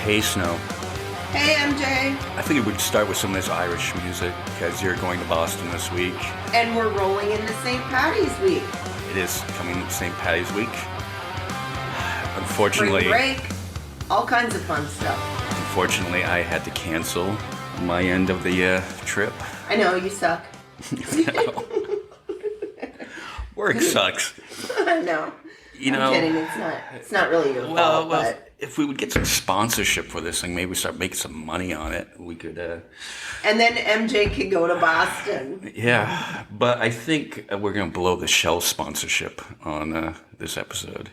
Hey, Snow. Hey, MJ. I figured we'd start with some of this Irish music because you're going to Boston this week. And we're rolling into St. Patty's week. It is coming St. Patty's week. Unfortunately, Spring break, all kinds of fun stuff. Unfortunately, I had to cancel my end of the trip. I know, you suck. Work sucks. I know. I'm kidding. It's not really your fault. But if we would get some sponsorship for this thing, maybe we start making some money on it. We could. And then MJ could go to Boston. Yeah, but I think we're gonna blow the Shell sponsorship on this episode.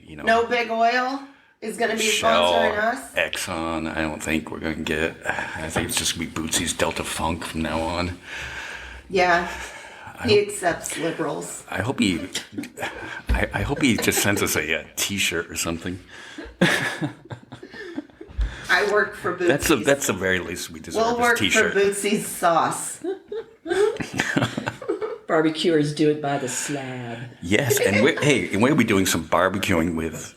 No Big Oil is gonna be Shell, sponsoring us. Exxon. I don't think we're gonna get. I think it's just gonna be Bootsy's Delta Funk from now on. Yeah. He accepts liberals. I hope he just sends us a T-shirt or something. I work for Bootsy's. That's the very least we deserve. We'll work T-shirt. for Bootsy's sauce. Barbecuers do it by the slab. Yes, and we'll be doing some barbecuing with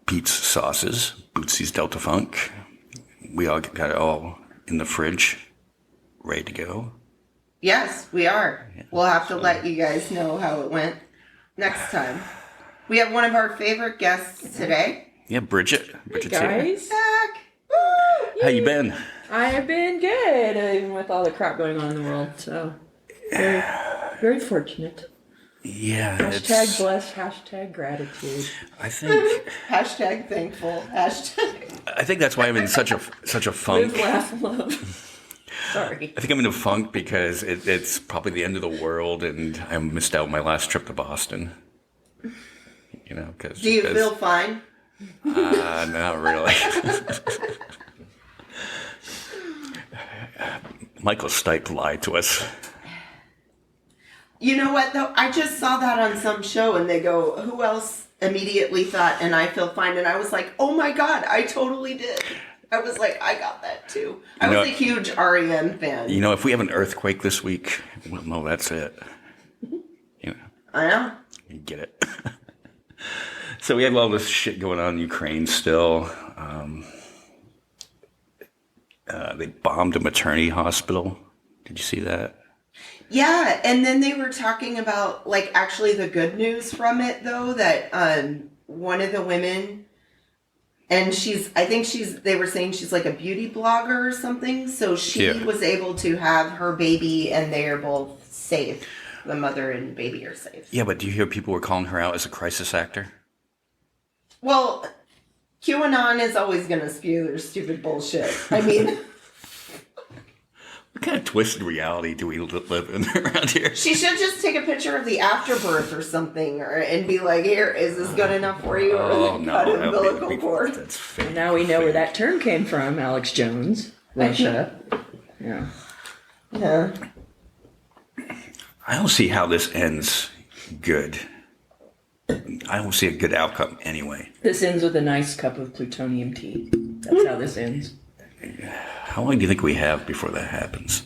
Pete's sauces, Bootsy's Delta Funk. We all got it all in the fridge, ready to go. Yes, we are. Yeah, we'll have to let you guys know how it went next time. We have one of our favorite guests today. Yeah, Bridget. Bridget's hey guys. Here. Back. Woo! How you been? I have been good, even with all the crap going on in the world. So, very, very fortunate. Yeah. Hashtag blessed, hashtag gratitude. I think. Hashtag thankful. Hashtag. I think that's why I'm in such a funk. Live, laugh, love. Sorry. I think I'm in a funk because it's probably the end of the world, and I missed out on my last trip to Boston. Do you feel fine? Not really. Michael Stipe lied to us. You know what, though? I just saw that on some show, and they go, who else immediately thought, and I feel fine? And I was like, oh my God, I totally did. I was like, I got that too. I was a huge REM fan. If we have an earthquake this week, well, no, that's it. I know. You get it. So we have all this shit going on in Ukraine still. They bombed a maternity hospital. Did you see that? Yeah, and then they were talking about, actually the good news from it, though, that one of the women... And they were saying she's like a beauty blogger or something. So she was able to have her baby and they are both safe. The mother and baby are safe. Yeah, but do you hear people were calling her out as a crisis actor? Well, QAnon is always going to spew their stupid bullshit. I mean... What kind of twisted reality do we live in around here? She should just take a picture of the afterbirth or something and be like, here, is this good enough for you? Or cut an umbilical cord. That's fake. Now we know where that term came from, Alex Jones. Russia. Yeah. Yeah. I don't see how this ends good. I don't see a good outcome anyway. This ends with a nice cup of plutonium tea. That's how this ends. How long do you think we have before that happens?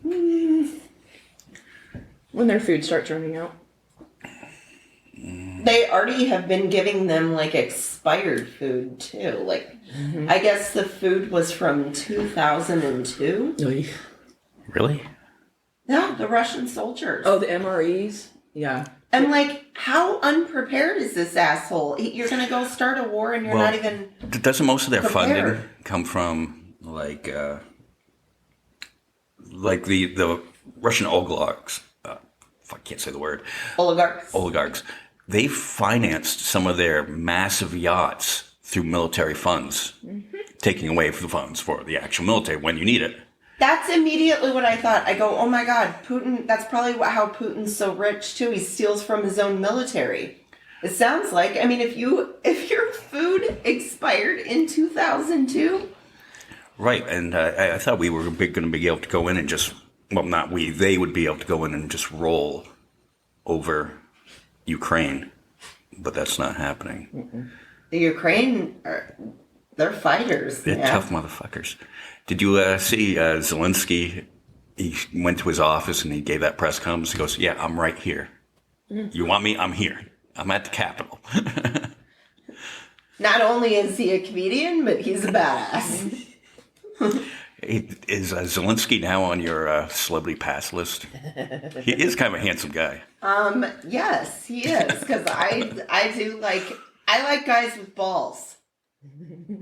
When their food starts running out. They already have been giving them expired food too. I guess the food was from 2002. Really? Yeah, the Russian soldiers. Oh, the MREs? Yeah. And how unprepared is this asshole? You're going to go start a war and you're not even doesn't most of their prepared. funding come from the Russian oligarchs? I can't say the word. Oligarchs. They financed some of their massive yachts through military funds, taking away the funds for the actual military when you need it. That's immediately what I thought. I go, oh my God, Putin, that's probably how Putin's so rich too. He steals from his own military. It sounds like, if your food expired in 2002. Right, and I thought we were going to be able to go in and just, they would be able to go in and just roll over Ukraine, but that's not happening. Mm-mm. The Ukraine, they're fighters. They're tough motherfuckers. Did you see Zelensky? He went to his office and he gave that press conference. He goes, yeah, I'm right here. You want me? I'm here. I'm at the Capitol. Not only is he a comedian, but he's a badass. Is Zelensky now on your celebrity pass list? He is kind of a handsome guy. Yes, he is. Because I like guys with balls.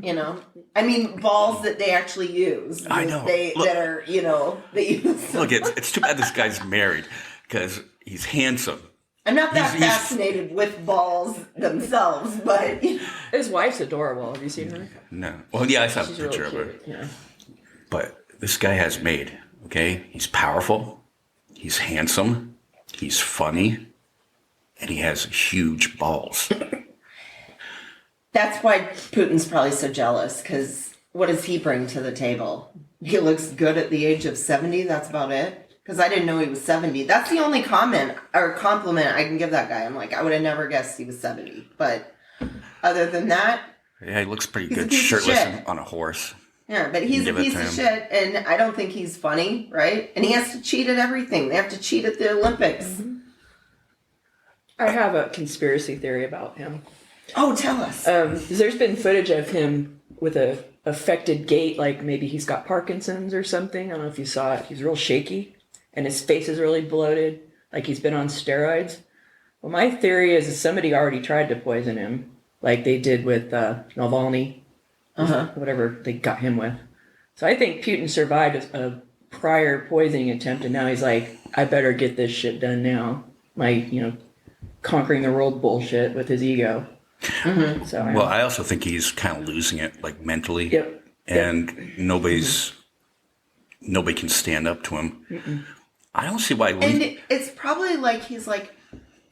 You know, I mean balls that they actually use. I know. They use. Look, it's too bad this guy's married because he's handsome. I'm not that fascinated with balls themselves, but his wife's adorable. Have you seen her? No. Well, yeah, I saw a She's picture really of her. cute. Yeah. But this guy has made, okay? He's powerful, he's handsome, he's funny, and he has huge balls. that's why Putin's probably so jealous, because what does he bring to the table? He looks good at the age of 70, that's about it. Because I didn't know he was 70. That's the only comment or compliment I can give that guy. I'm like, I would have never guessed he was 70. But other than that... Yeah, he looks pretty good, a piece of shirtless shit. on a horse. Yeah, but he's a piece of shit, and I don't think he's funny, right? And he has to cheat at everything. They have to cheat at the Olympics. Mm-hmm. I have a conspiracy theory about him. Oh, tell us. There's been footage of him with a affected gait, like maybe he's got Parkinson's or something. I don't know if you saw it. He's real shaky. And his face is really bloated, like he's been on steroids. Well, my theory is that somebody already tried to poison him, like they did with Navalny, whatever they got him with. So I think Putin survived a prior poisoning attempt, and now he's like, I better get this shit done now. My, conquering the world bullshit with his ego. Mm-hmm. So I also think he's kind of losing it, like mentally. Yep. And nobody can stand up to him. Mm-mm. I don't see why. And it's probably like he's like,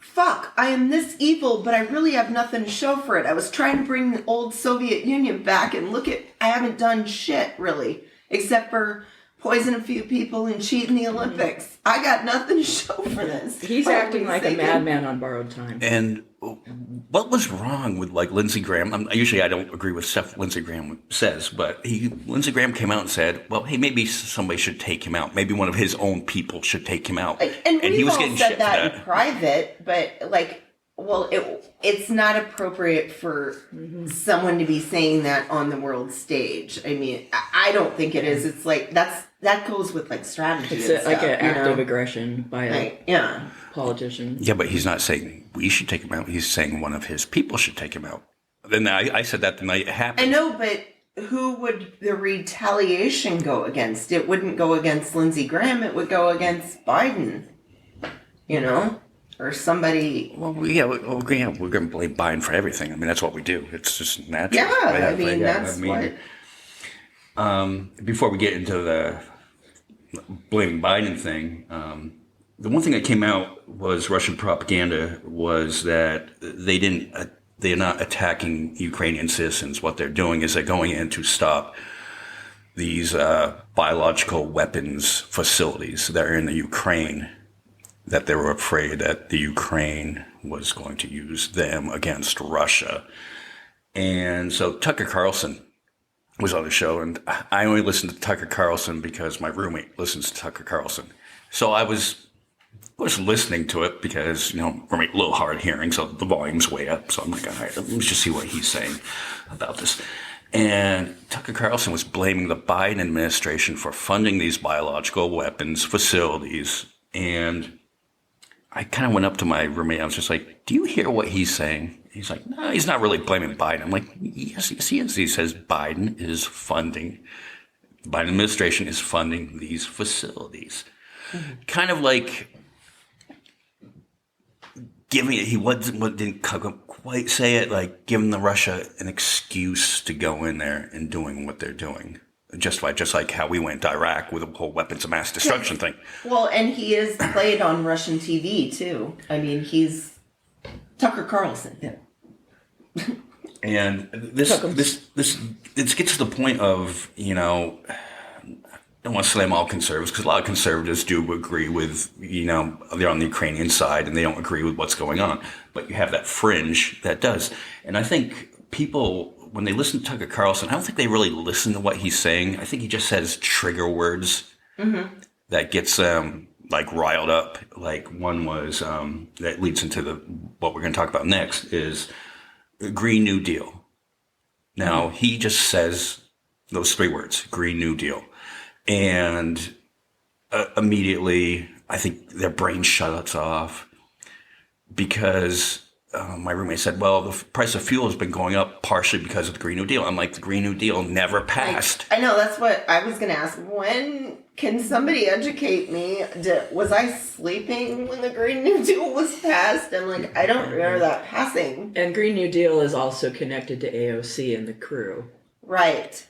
fuck, I am this evil, but I really have nothing to show for it. I was trying to bring the old Soviet Union back, and look at, I haven't done shit, really, except for poison a few people and cheat in the Olympics. I got nothing to show for this. He's acting like a madman on borrowed time. And what was wrong with, like, Lindsey Graham? Usually I don't agree with stuff Lindsey Graham says, but Lindsey Graham came out and said, well, hey, maybe somebody should take him out. Maybe one of his own people should take him out. And he was getting said that in private, but, it's not appropriate for someone to be saying that on the world stage. I mean, I don't think it is. It's like, that goes with, like, strategy. It's like an act of aggression by a politician. Yeah, but he's not saying we should take him out. He's saying one of his people should take him out. Then I said that the night it happened. I know, but who would the retaliation go against? It wouldn't go against Lindsey Graham. It would go against Biden, or somebody. Well, we're going to blame Biden for everything. I mean, that's what we do. It's just natural. Yeah, what... Before we get into the blaming Biden thing, the one thing that came out was Russian propaganda was that they're not attacking Ukrainian citizens. What they're doing is they're going in to stop these biological weapons facilities that are in the Ukraine, that they were afraid that the Ukraine was going to use them against Russia. And so Tucker Carlson was on the show, and I only listen to Tucker Carlson because my roommate listens to Tucker Carlson. So I was listening to it because, roommate a little hard hearing, so the volume's way up. So I'm like, all right, let me just see what he's saying about this. And Tucker Carlson was blaming the Biden administration for funding these biological weapons facilities. And I kind of went up to my roommate. I was just like, do you hear what he's saying? He's like, no, he's not really blaming Biden. I'm like, yes, he is. He says the Biden administration is funding these facilities. Mm-hmm. Kind of like giving it, didn't quite say it, like giving the Russia an excuse to go in there and doing what they're doing. Just like how we went to Iraq with the whole weapons of mass destruction thing. Well, and he is played on Russian TV too. I mean, he's Tucker Carlson. Yeah. And this gets to the point of, I don't want to slam all conservatives, because a lot of conservatives do agree with, they're on the Ukrainian side and they don't agree with what's going on. But you have that fringe that does. And I think people, when they listen to Tucker Carlson, I don't think they really listen to what he's saying. I think he just says trigger words that gets them riled up. Like one was that leads into what we're going to talk about next is Green New Deal. Now, he just says those 3 words, Green New Deal. And immediately, I think their brain shuts off because my roommate said, well, the price of fuel has been going up partially because of the Green New Deal. I'm like, the Green New Deal never passed. I know, that's what I was going to ask. When can somebody educate me? Was I sleeping when the Green New Deal was passed? I'm like, I don't remember that passing. And Green New Deal is also connected to AOC and the crew. Right.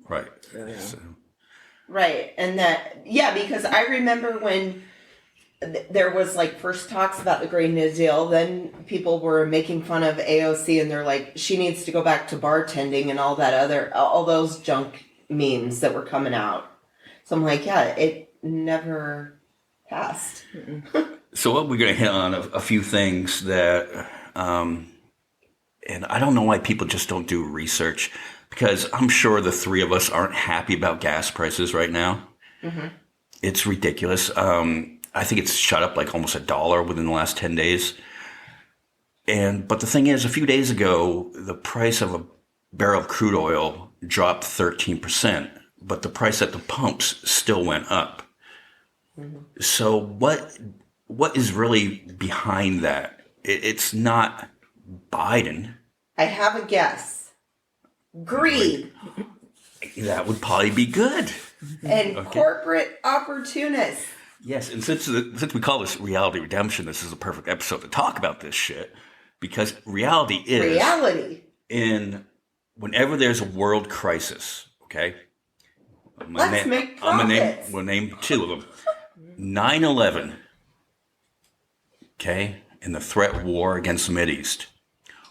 Right. Yeah. So. Right. And because I remember when there was like first talks about the Green New Deal, then people were making fun of AOC and they're like, she needs to go back to bartending and all those junk memes that were coming out. So I'm like, yeah, it never passed. So we're going to hit on a few things that, and I don't know why people just don't do research, because I'm sure the 3 of us aren't happy about gas prices right now. Mm-hmm. It's ridiculous. I think it's shot up like almost $1 within the last 10 days. But the thing is, a few days ago, the price of a barrel of crude oil dropped 13%, but the price at the pumps still went up. Mm-hmm. So what is really behind that? It's not Biden. I have a guess. Greed. That would probably be good. And corporate opportunists. Yes, and since we call this Reality Redemption, this is a perfect episode to talk about this shit, because reality is whenever there's a world crisis. Okay, we'll name 2 of them. 9/11. Okay, and the threat war against the Mideast.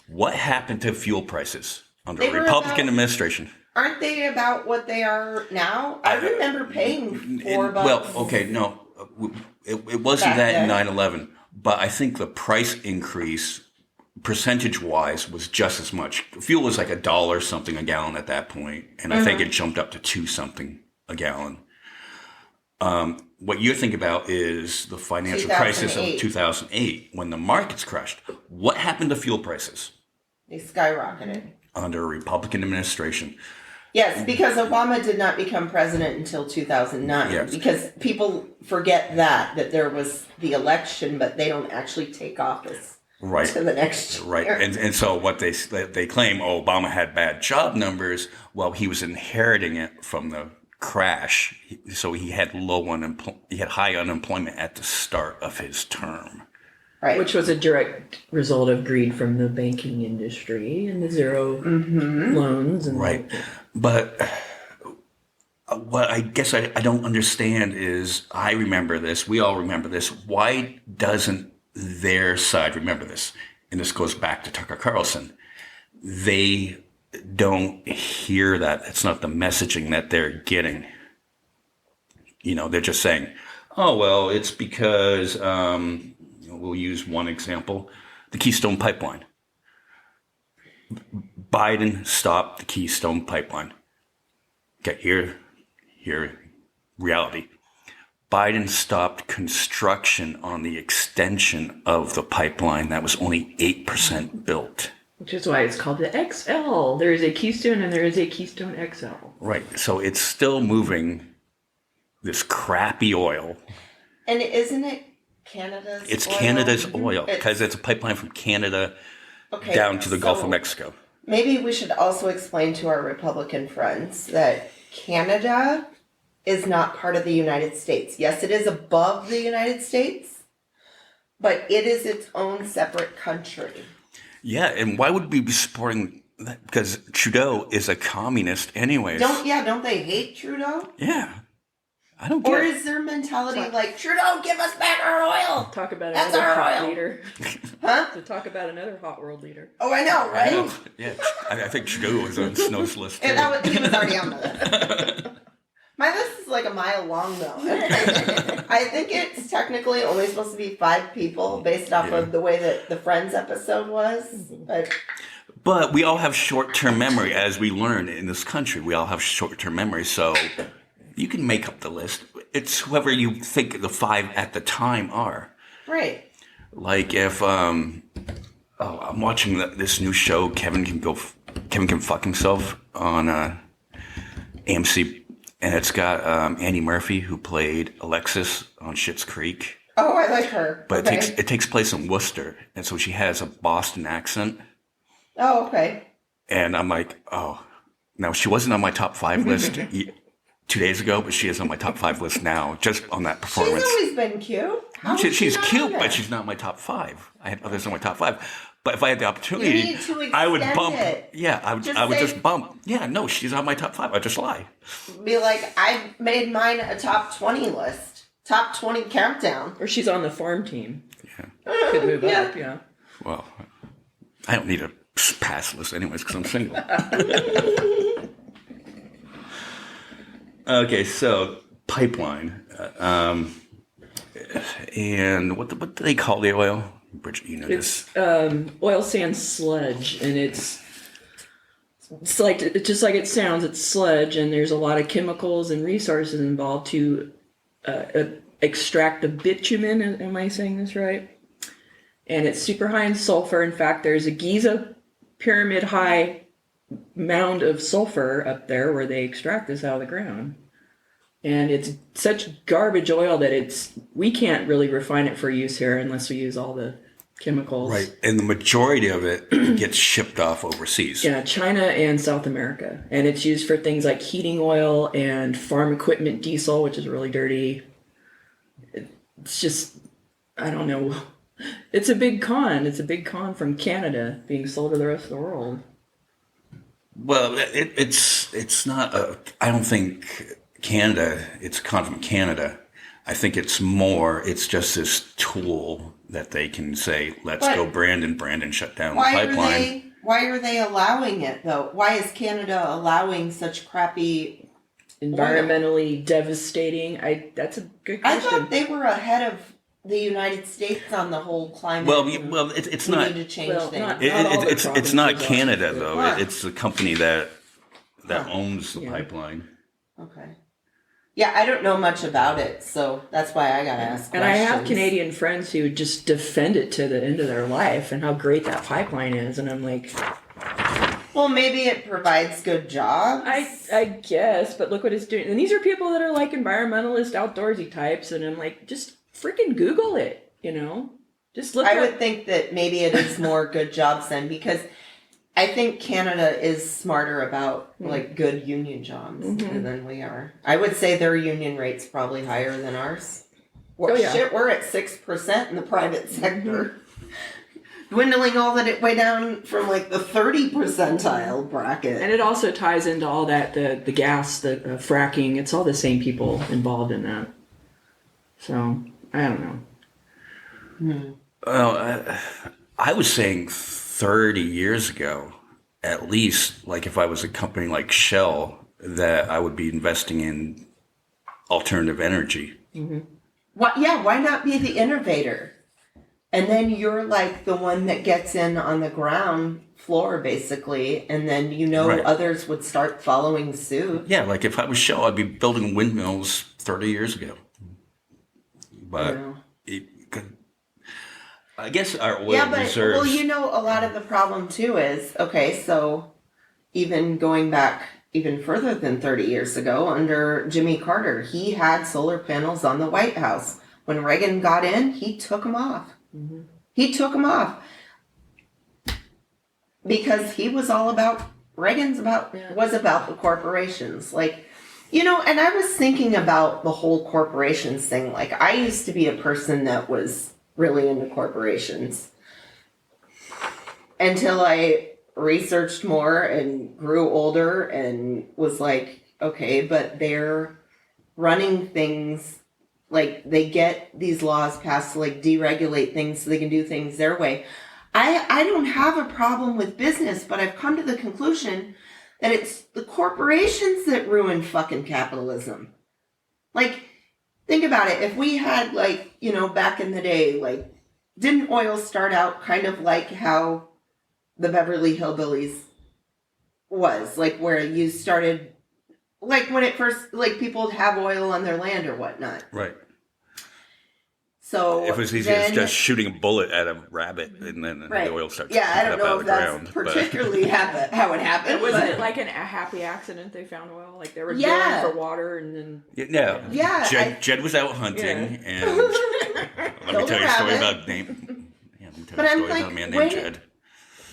What happened to fuel prices under a Republican administration? Aren't they about what they are now? I remember paying $4. Well, okay, no. It wasn't that in 9/11, but I think the price increase, percentage-wise, was just as much. Fuel was like $1 something a gallon at that point, and I think it jumped up to $2 something a gallon. What you think about is the financial crisis of 2008, when the markets crashed. What happened to fuel prices? They skyrocketed. Under a Republican administration. Yes, because Obama did not become president until 2009. Yes. Because people forget that there was the election, but they don't actually take office to the next year. Right, and so what they claim, Obama had bad job numbers. Well, he was inheriting it from the crash, so he had high unemployment at the start of his term. Right. Which was a direct result of greed from the banking industry and the zero loans. And But what I guess I don't understand is, I remember this, we all remember this. Why doesn't their side remember this? And this goes back to Tucker Carlson. They don't hear that. It's not the messaging that they're getting. They're just saying, oh, well, it's because... we'll use one example, the Keystone Pipeline. Biden stopped the Keystone Pipeline. Okay, here, reality. Biden stopped construction on the extension of the pipeline that was only 8% built. Which is why it's called the XL. There is a Keystone and there is a Keystone XL. Right, so it's still moving this crappy oil. And isn't it Canada's It's oil? Canada's oil, because it's a pipeline from Canada down to the Gulf of Mexico. Maybe we should also explain to our Republican friends that Canada is not part of the United States. Yes, it is above the United States, but it is its own separate country. Yeah, and why would we be supporting that? Because Trudeau is a communist anyways. Don't they hate Trudeau? Yeah. I don't get it. Or is their mentality like, Trudeau, give us back our oil? Talk about another hot leader. Huh? To talk about another hot world leader. Oh, I know, right? I know. Yeah, I think Trudeau was on Snow's list too. And he was already on the list. My list is like a mile long, though. I think it's technically only supposed to be 5 people based off of the way that the Friends episode was. But we all have short-term memory, as we learn in this country. We all have short-term memory, so... You can make up the list. It's whoever you think the 5 at the time are. Right. Like if, I'm watching this new show, Kevin Can Go Kevin Can Fuck Himself on AMC, and it's got Annie Murphy, who played Alexis on Schitt's Creek. Oh, I like her. But it takes place in Worcester, and so she has a Boston accent. Oh, okay. And I'm like, oh. Now, she wasn't on my top 5 list 2 days ago, but she is on my top 5 list now, just on that performance. She's always been cute. She's cute, but she's not my top 5. I had others on my top 5. But if I had the opportunity, you need to I would bump. it. Yeah, I would just bump. Yeah, no, she's on my top 5. I'd just lie. Be like, I made mine a top 20 list. Top 20 countdown. Or she's on the farm team. Yeah. Could move up, yeah. Well, I don't need a pass list anyways because I'm single. Okay, so pipeline. And what do they call the oil? Bridget, you know this. It's oil sand sludge, and it's just like it sounds. It's sludge, and there's a lot of chemicals and resources involved to extract the bitumen. Am I saying this right? And it's super high in sulfur. In fact, there's a Giza pyramid high mound of sulfur up there where they extract this out of the ground. And it's such garbage oil that we can't really refine it for use here unless we use all the chemicals. Right. And the majority of it gets shipped off overseas. Yeah, China and South America. And it's used for things like heating oil and farm equipment diesel, which is really dirty. It's just, I don't know. It's a big con. It's a big con from Canada being sold to the rest of the world. Well, it's not I don't think Canada, it's con from Canada. I think it's just this tool that they can say, let's go Brandon shut down the pipeline. Why are they allowing it, though? Why is Canada allowing such crappy environmentally devastating? That's a good question. I thought they were ahead of the United States on the whole climate. Well, it's not. We need to change things. It's not Canada though. It's the company that owns the pipeline. Okay. Yeah, I don't know much about it, so that's why I gotta ask questions. And I have Canadian friends who just defend it to the end of their life and how great that pipeline is, and I'm like, well, maybe it provides good jobs. I guess, but look what it's doing. And these are people that are like environmentalist, outdoorsy types, and I'm like, just freaking Google it, Just look. I would think that maybe it is more good jobs then, because I think Canada is smarter about like good union jobs than we are. I would say their union rate's probably higher than ours. Shit, we're at 6% in the private sector. Dwindling all the way down from like the 30 percentile bracket. And it also ties into all that, the gas, the fracking. It's all the same people involved in that. So, I don't know. Well, I was saying 30 years ago, at least, like if I was a company like Shell, that I would be investing in alternative energy. Mm-hmm. Why not be the innovator? And then you're like the one that gets in on the ground floor, basically, and then others would start following suit. Yeah, like if I was Shell, I'd be building windmills 30 years ago. But I guess our oil reserves... Well, a lot of the problem too is, so even going back even further than 30 years ago, under Jimmy Carter, he had solar panels on the White House. When Reagan got in, he took them off. Mm-hmm. He took them off. Because he was all about, was about the corporations. Like, and I was thinking about the whole corporations thing. Like, I used to be a person that was really into corporations until I researched more and grew older and was like, okay, but they're running things, like they get these laws passed to like deregulate things so they can do things their way. I don't have a problem with business, but I've come to the conclusion that it's the corporations that ruin fucking capitalism. Like, think about it. If we had back in the day, didn't oil start out kind of like how the Beverly Hillbillies was? Where you started, when it first, people would have oil on their land or whatnot. Right. So if it was easy as just shooting a bullet at a rabbit and then the oil starts I coming don't up know out if of the that's ground. particularly how it happened. Was but it like a happy accident they found oil? Like they were drilling for water and then... Jed was out hunting and let me tell you a story about a man named Jed.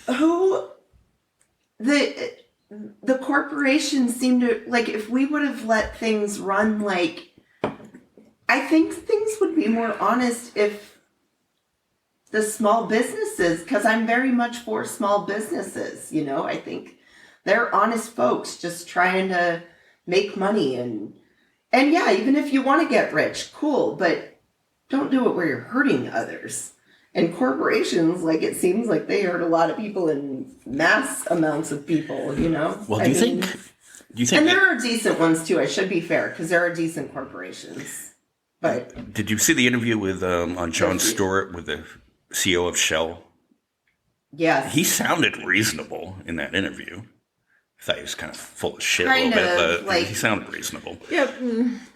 Who the corporations seem to, like, if we would have let things run, like, I think things would be more honest if the small businesses, because I'm very much for small businesses, you know, I think they're honest folks just trying to make money and yeah, even if you want to get rich, cool, but don't do it where you're hurting others. And corporations, like, it seems like they hurt a lot of people in mass amounts of people, you know? Well, do you think? And there are decent ones, too. I should be fair, because there are decent corporations. But did you see the interview with on Jon Stewart with the CEO of Shell? Yes. He sounded reasonable in that interview. I thought he was kind of full of shit a little bit, but he sounded reasonable. Yeah.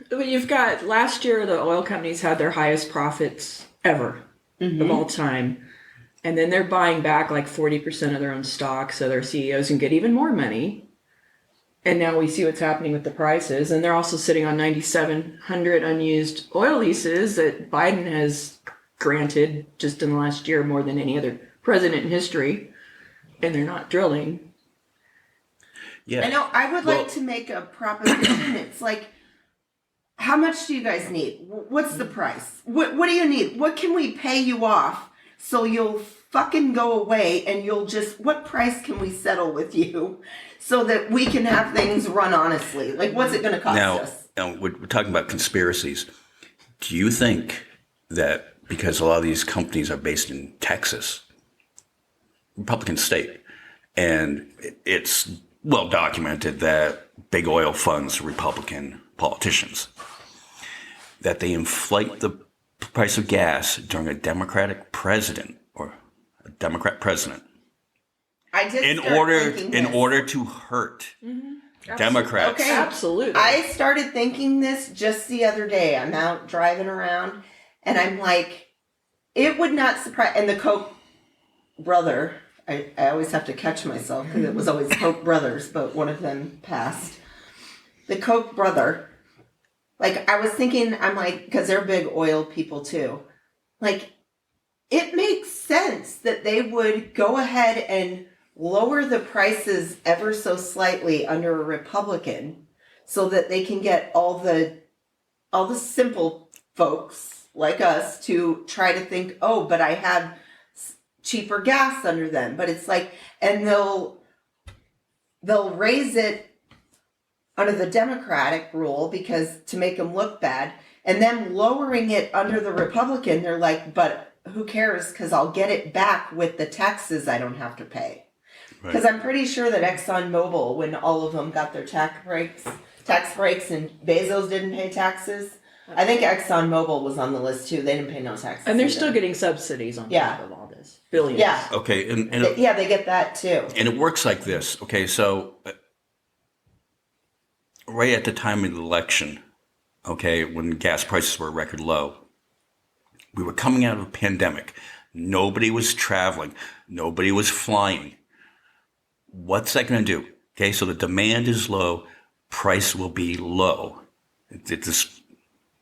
But you've got, last year, the oil companies had their highest profits ever. Of all time. And then they're buying back like 40% of their own stock so their CEOs can get even more money. And now we see what's happening with the prices. And they're also sitting on 9,700 unused oil leases that Biden has granted just in the last year more than any other president in history. And they're not drilling. Yeah. I know. I would like to make a proposition. It's like, how much do you guys need? What's the price? What do you need? What can we pay you off so you'll fucking go away and you'll just, what price can we settle with you so that we can have things run honestly? Like, what's it going to cost us? Now, we're talking about conspiracies. Do you think that because a lot of these companies are based in Texas, Republican state, and it's well documented that big oil funds Republican politicians, that they inflate the price of gas during a Democratic president or a Democrat president in order to hurt Democrats? Okay. Absolutely. I started thinking this just the other day. I'm out driving around and I'm like, it would not surprise. And the Koch brother, I always have to catch myself because it was always Koch brothers, but one of them passed. The Koch brother. Like, I was thinking, I'm like, because they're big oil people too. Like, it makes sense that they would go ahead and lower the prices ever so slightly under a Republican so that they can get all the simple folks like us to try to think, oh, but I have cheaper gas under them. But it's like, and they'll raise it under the Democratic rule because to make them look bad, and then lowering it under the Republican, they're like, but who cares? Because I'll get it back with the taxes I don't have to pay. Because I'm pretty sure that ExxonMobil, when all of them got their tax breaks and Bezos didn't pay taxes, I think ExxonMobil was on the list too. They didn't pay no taxes. And they're still getting subsidies on top of all this. Billions. Yeah. Okay. And they get that too. And it works like this. Okay, so right at the time of the election, okay, when gas prices were record low, we were coming out of a pandemic. Nobody was traveling. Nobody was flying. What's that going to do? Okay, so the demand is low. Price will be low. It's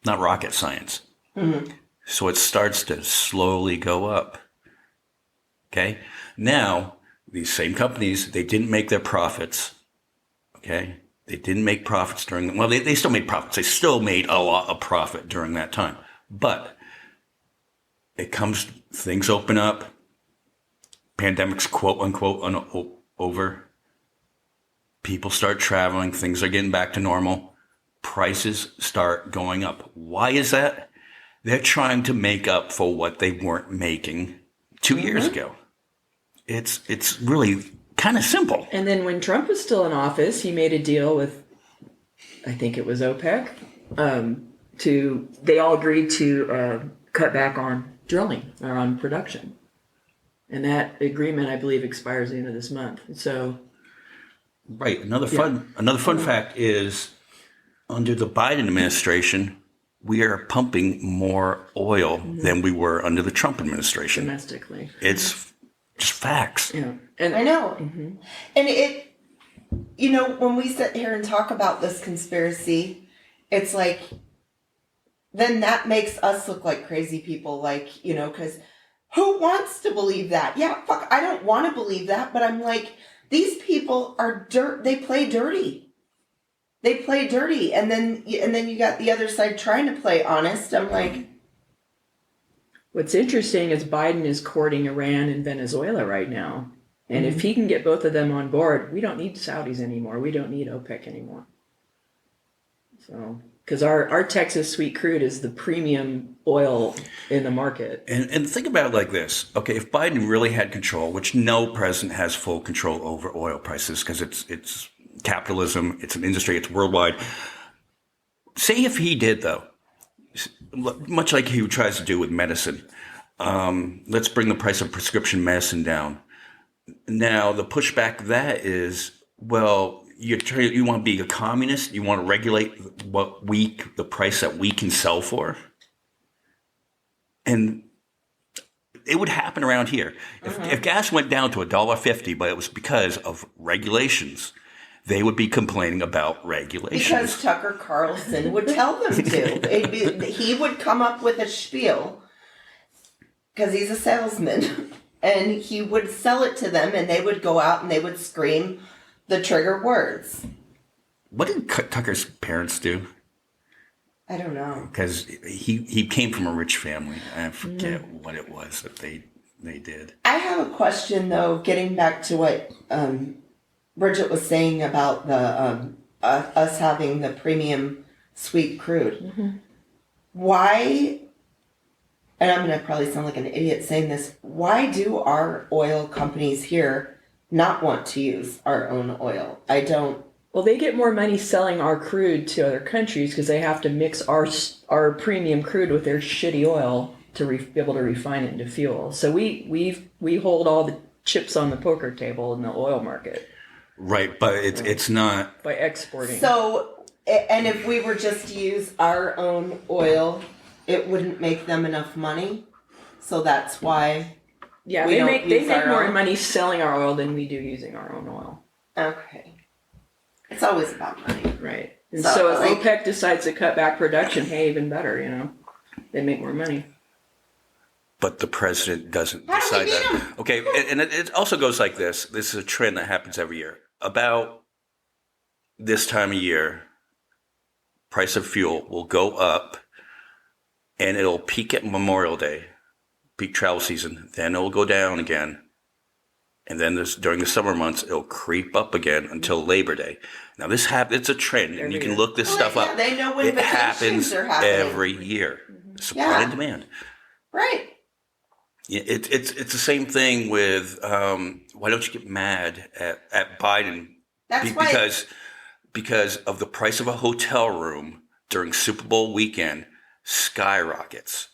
not rocket science. Mm-hmm. So it starts to slowly go up. Okay? Now, these same companies, they didn't make their profits. Okay? They didn't make profits during, well, they still made profits. They still made a lot of profit during that time. But things open up. Pandemic's quote unquote over. People start traveling. Things are getting back to normal. Prices start going up. Why is that? They're trying to make up for what they weren't making 2 years ago. It's really kind of simple. And then when Trump was still in office, he made a deal with, I think it was OPEC, they all agreed to cut back on drilling or on production. And that agreement, I believe, expires the end of this month. So, right. Another fun fact is, under the Biden administration, we are pumping more oil than we were under the Trump administration. Domestically. It's just facts. Yeah. And I know. And it, when we sit here and talk about this conspiracy, it's like, then that makes us look like crazy people, because who wants to believe that? Yeah, fuck, I don't want to believe that, but I'm like, these people are they play dirty. They play dirty, and then you got the other side trying to play honest. I'm like, what's interesting is Biden is courting Iran and Venezuela right now. And if he can get both of them on board, we don't need Saudis anymore. We don't need OPEC anymore. So, because our Texas sweet crude is the premium oil in the market. And think about it like this. Okay, if Biden really had control, which no president has full control over oil prices because it's capitalism, it's an industry, it's worldwide. Say if he did, though, much like he tries to do with medicine, let's bring the price of prescription medicine down. Now, the pushback to that is, well, you want to be a communist? You want to regulate the price that we can sell for? And it would happen around here. If gas went down to $1.50, but it was because of regulations, they would be complaining about regulations. Because Tucker Carlson would tell them to. He would come up with a spiel, because he's a salesman, and he would sell it to them, and they would go out and they would scream the trigger words. What did Tucker's parents do? I don't know. Because he came from a rich family. I forget what it was that they did. I have a question, though, getting back to what Bridget was saying about the us having the premium sweet crude. Why, and I'm going to probably sound like an idiot saying this, why do our oil companies here not want to use our own oil? I don't. Well, they get more money selling our crude to other countries because they have to mix our premium crude with their shitty oil to be able to refine it into fuel. So we hold all the chips on the poker table in the oil market. Right, but it's not by exporting. So, and if we were just to use our own oil, it wouldn't make them enough money. So that's why. Yeah, they make more money selling our oil than we do using our own oil. Okay. It's always about money. Right. And so if OPEC decides to cut back production, hey, even better, they make more money. But the president doesn't decide that. Okay, and it also goes like this. This is a trend that happens every year. About this time of year, price of fuel will go up, and it'll peak at Memorial Day, peak travel season. Then it'll go down again. And then during the summer months, it'll creep up again until Labor Day. Now, it's a trend, and you can look this stuff up. They know when it vacations happens are happening. every year. Supply and demand. Right. It's the same thing with why don't you get mad at Biden? Because of the price of a hotel room during Super Bowl weekend skyrockets.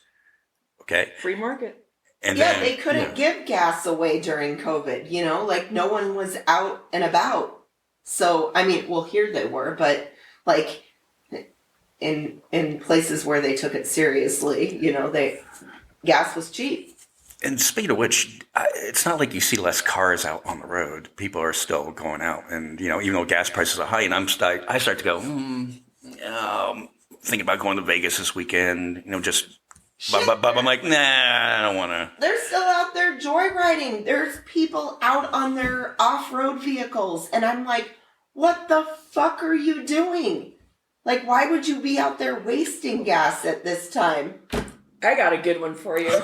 Okay? Free market. And they couldn't give gas away during COVID, like no one was out and about. So, I mean, well, here they were, but like in places where they took it seriously, gas was cheap. And speaking of which, it's not like you see less cars out on the road. People are still going out, and even though gas prices are high, and I start to go, thinking about going to Vegas this weekend. But I'm like, nah, I don't want to. They're still out there joyriding. There's people out on their off-road vehicles, and I'm like, what the fuck are you doing? Like, why would you be out there wasting gas at this time? I got a good one for you.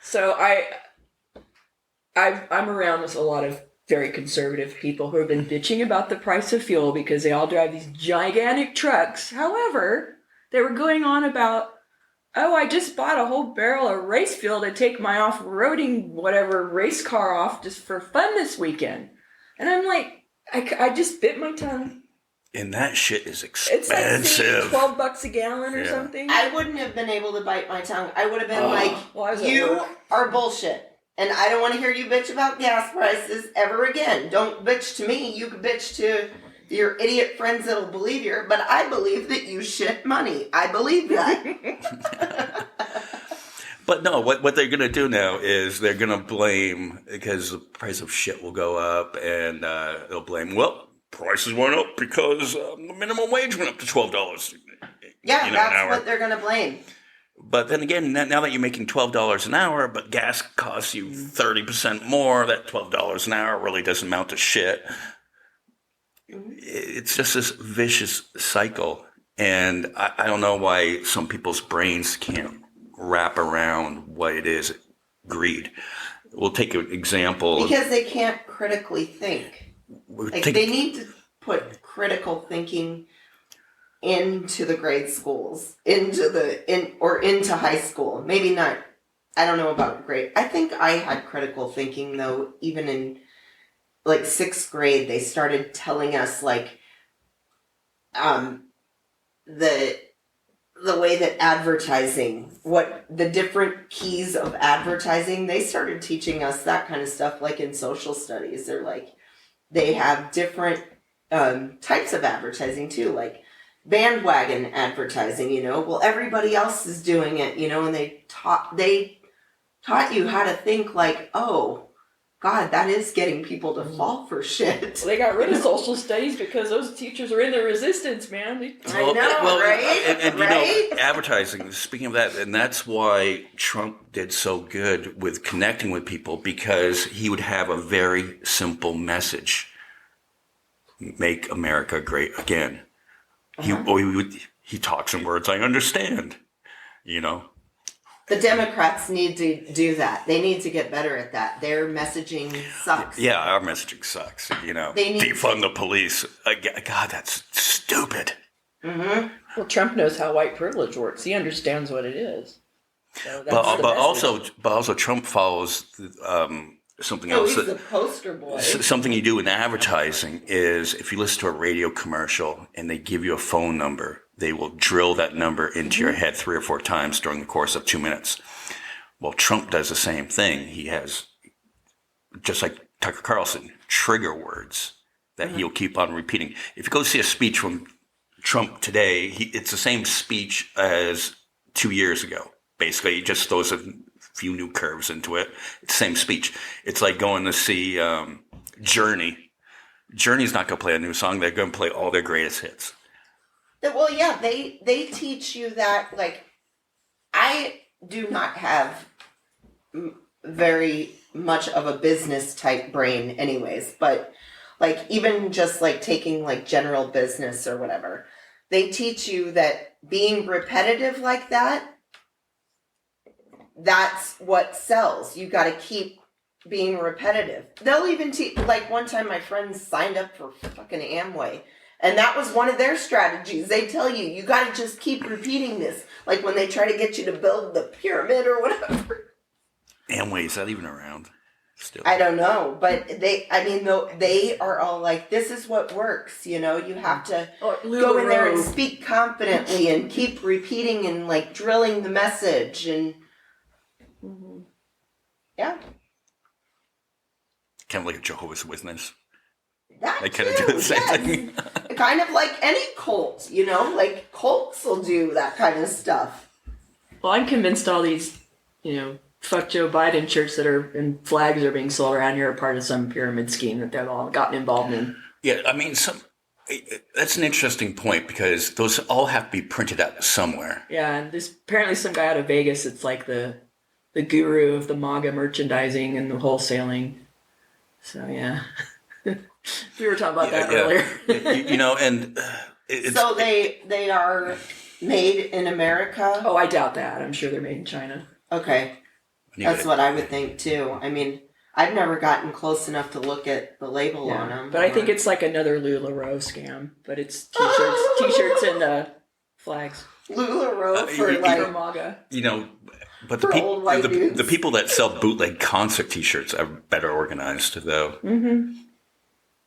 So I'm around with a lot of very conservative people who have been bitching about the price of fuel because they all drive these gigantic trucks. However, they were going on about, I just bought a whole barrel of race fuel to take my off-roading whatever race car off just for fun this weekend. And I'm like, I just bit my tongue. And that shit is expensive. It's like $12 a gallon or something. I wouldn't have been able to bite my tongue. I would have been you are bullshit. And I don't want to hear you bitch about gas prices ever again. Don't bitch to me. You can bitch your idiot friends that'll believe you, but I believe that you shit money. I believe that. But no, what they're going to do now is they're going to blame, because the price of shit will go up, and they'll blame, well, prices went up because the minimum wage went up to $12. Yeah, that's what they're going to blame. But then again, now that you're making $12 an hour, but gas costs you 30% more, that $12 an hour really doesn't amount to shit. It's just this vicious cycle. And I don't know why some people's brains can't wrap around what it is, greed. We'll take an example. Because they can't critically think. They need to put critical thinking into the grade schools, into high school. Maybe not. I don't know about grade. I think I had critical thinking though. Even in like 6th grade, they started telling us like the way that advertising, what the different keys of advertising. They started teaching us that kind of stuff, like in social studies. They're like they have different types of advertising too, like bandwagon advertising, well, everybody else is doing it, and they taught you how to think like, oh God, that is getting people to fall for shit. Well, they got rid of social studies because those teachers are in the resistance, man. I know, right? And right? Advertising, speaking of that, and that's why Trump did so good with connecting with people, because he would have a very simple message. Make America great again. He talks in words I understand, The Democrats need to do that. They need to get better at that. Their messaging sucks. Yeah, our messaging sucks. They need defund the police. God, that's stupid. Mm-hmm. Well, Trump knows how white privilege works. He understands what it is. So but also Trump follows something else. He's the poster boy. Something you do in advertising is, if you listen to a radio commercial and they give you a phone number, they will drill that number into your head 3 or 4 times during the course of 2 minutes. Well, Trump does the same thing. He has, just like Tucker Carlson, trigger words that he'll keep on repeating. If you go see a speech from Trump today, it's the same speech as 2 years ago. Basically, he just throws a few new curves into it. It's the same speech. It's like going to see Journey. Journey's not going to play a new song. They're going to play all their greatest hits. Well, yeah, they teach you that, like, I do not have very much of a business type brain anyways, but like even just like taking like general business or whatever, they teach you that being repetitive like that, that's what sells. You got to keep being repetitive. They'll even teach, like one time my friends signed up for fucking Amway. And that was one of their strategies. They tell you got to just keep repeating this. Like when they try to get you to build the pyramid or whatever. Amway, is that even around? Still? I don't know. But they are all like, this is what works. You have to go in there and speak confidently and keep repeating and like drilling the message. And yeah. Kind of like a Jehovah's Witness. They kind of do the same thing. Kind of like any cult, like cults will do that kind of stuff. Well, I'm convinced all these, fuck Joe Biden shirts that are and flags are being sold around here are part of some pyramid scheme that they've all gotten involved in. Yeah, I mean, that's an interesting point because those all have to be printed out somewhere. Yeah, and there's apparently some guy out of Vegas that's like the guru of the MAGA merchandising and the wholesaling. So, yeah. We were talking about that earlier. So they are made in America? Oh, I doubt that. I'm sure they're made in China. Okay. That's what I would think, too. I mean, I've never gotten close enough to look at the label on them. But I think it's like another LuLaRoe scam. But it's t-shirts and flags. LuLaRoe for MAGA. But the people that sell bootleg concert T-shirts are better organized, though. Mm-hmm.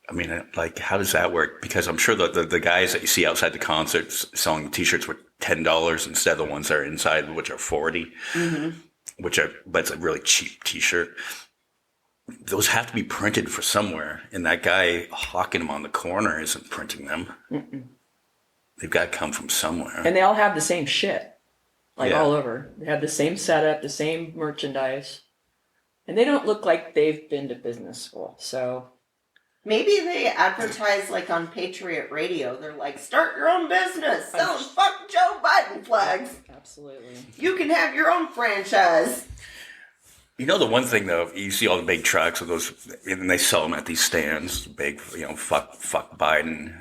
I mean, like, how does that work? Because I'm sure the guys that you see outside the concerts selling T-shirts with $10 instead of the ones that are inside, which are $40, but it's a really cheap T-shirt. those have to be printed for somewhere, and that guy hawking them on the corner isn't printing them. Mm-mm. They've got to come from somewhere. And they all have the same shit, all over. They have the same setup, the same merchandise, and they don't look like they've been to business school. So maybe they advertise like on Patriot Radio. They're like, start your own business, selling fuck Joe Biden flags. Absolutely. You can have your own franchise. You know, the one thing though, you see all the big trucks with those, and they sell them at these stands. Big, fuck Biden.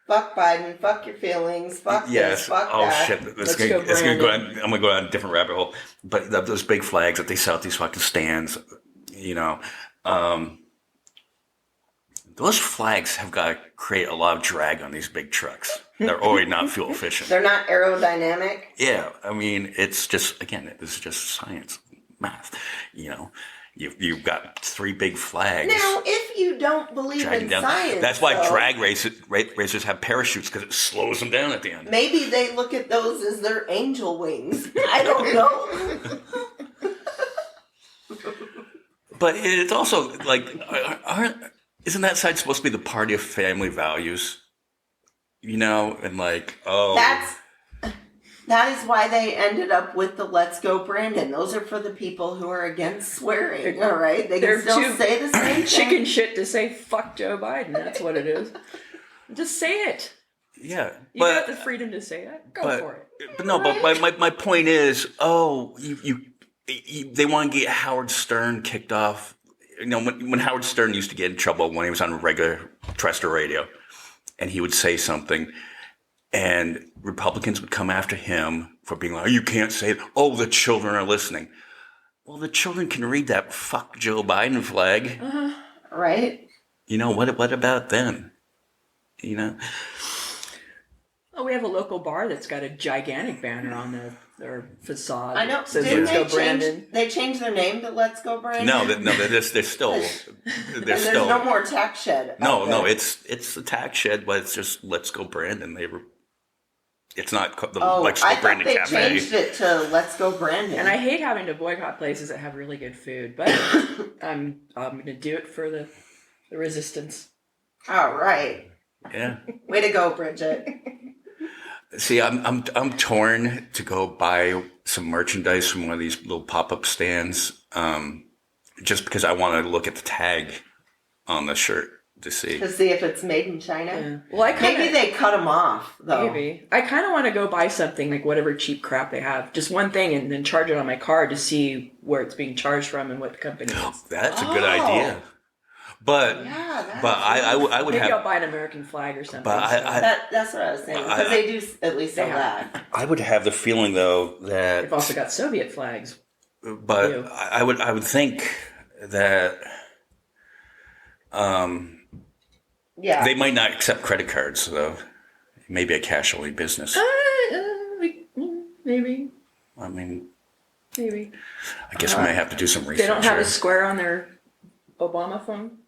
Fuck Biden. Fuck your feelings. Fuck this. Fuck that. Oh shit! It's gonna go. I'm gonna go down a different rabbit hole. But those big flags that they sell at these fucking stands, those flags have got to create a lot of drag on these big trucks. They're already not fuel efficient. They're not aerodynamic. Yeah, I mean, it's just this is just science, math. You've got 3 big flags. Now, if you don't believe in science, that's why drag racers have parachutes, because it slows them down at the end. Maybe they look at those as their angel wings. I don't know. But it's also isn't that side supposed to be the party of family values? That is why they ended up with the Let's Go Brandon. Those are for the people who are against swearing, all right? They can still say the same thing. Chicken shit to say fuck Joe Biden. That's what it is. Just say it. Yeah. You got the freedom to say it. Go for it. But no, but my point is, they want to get Howard Stern kicked off. When Howard Stern used to get in trouble when he was on regular terrestrial radio, and he would say something, and Republicans would come after him for being like, oh, you can't say it. Oh, the children are listening. Well, the children can read that fuck Joe Biden flag. Right. What about then? Oh, we have a local bar that's got a gigantic banner on their facade. I know. Says Didn't Let's Go Brandon. They changed their name to Let's Go Brandon? No, they're still. There's no more tax shed. No, it's the tax shed, but it's just Let's Go Brandon. It's not the Let's Go Brandon Cafe. I thought they changed it to Let's Go Brandon. And I hate having to boycott places that have really good food, but I'm going to do it for the resistance. All right. Yeah. Way to go, Bridget. See, I'm torn to go buy some merchandise from one of these little pop-up stands, just because I want to look at the tag on the shirt to see if it's made in China. Yeah. Well, maybe they cut them off though. Maybe I kind of want to go buy something like whatever cheap crap they have, just one thing, and then charge it on my card to see where it's being charged from and what the company is. That's a good idea. But I would maybe have. I'll buy an American flag or something. But that's what I was saying, because they do at least sell that. I would have the feeling though that they've also got Soviet flags. But I would think that they might not accept credit cards though. Maybe a cash only business. Maybe. I mean, maybe. I guess we may have to do some research. They don't have a square on their Obama phone?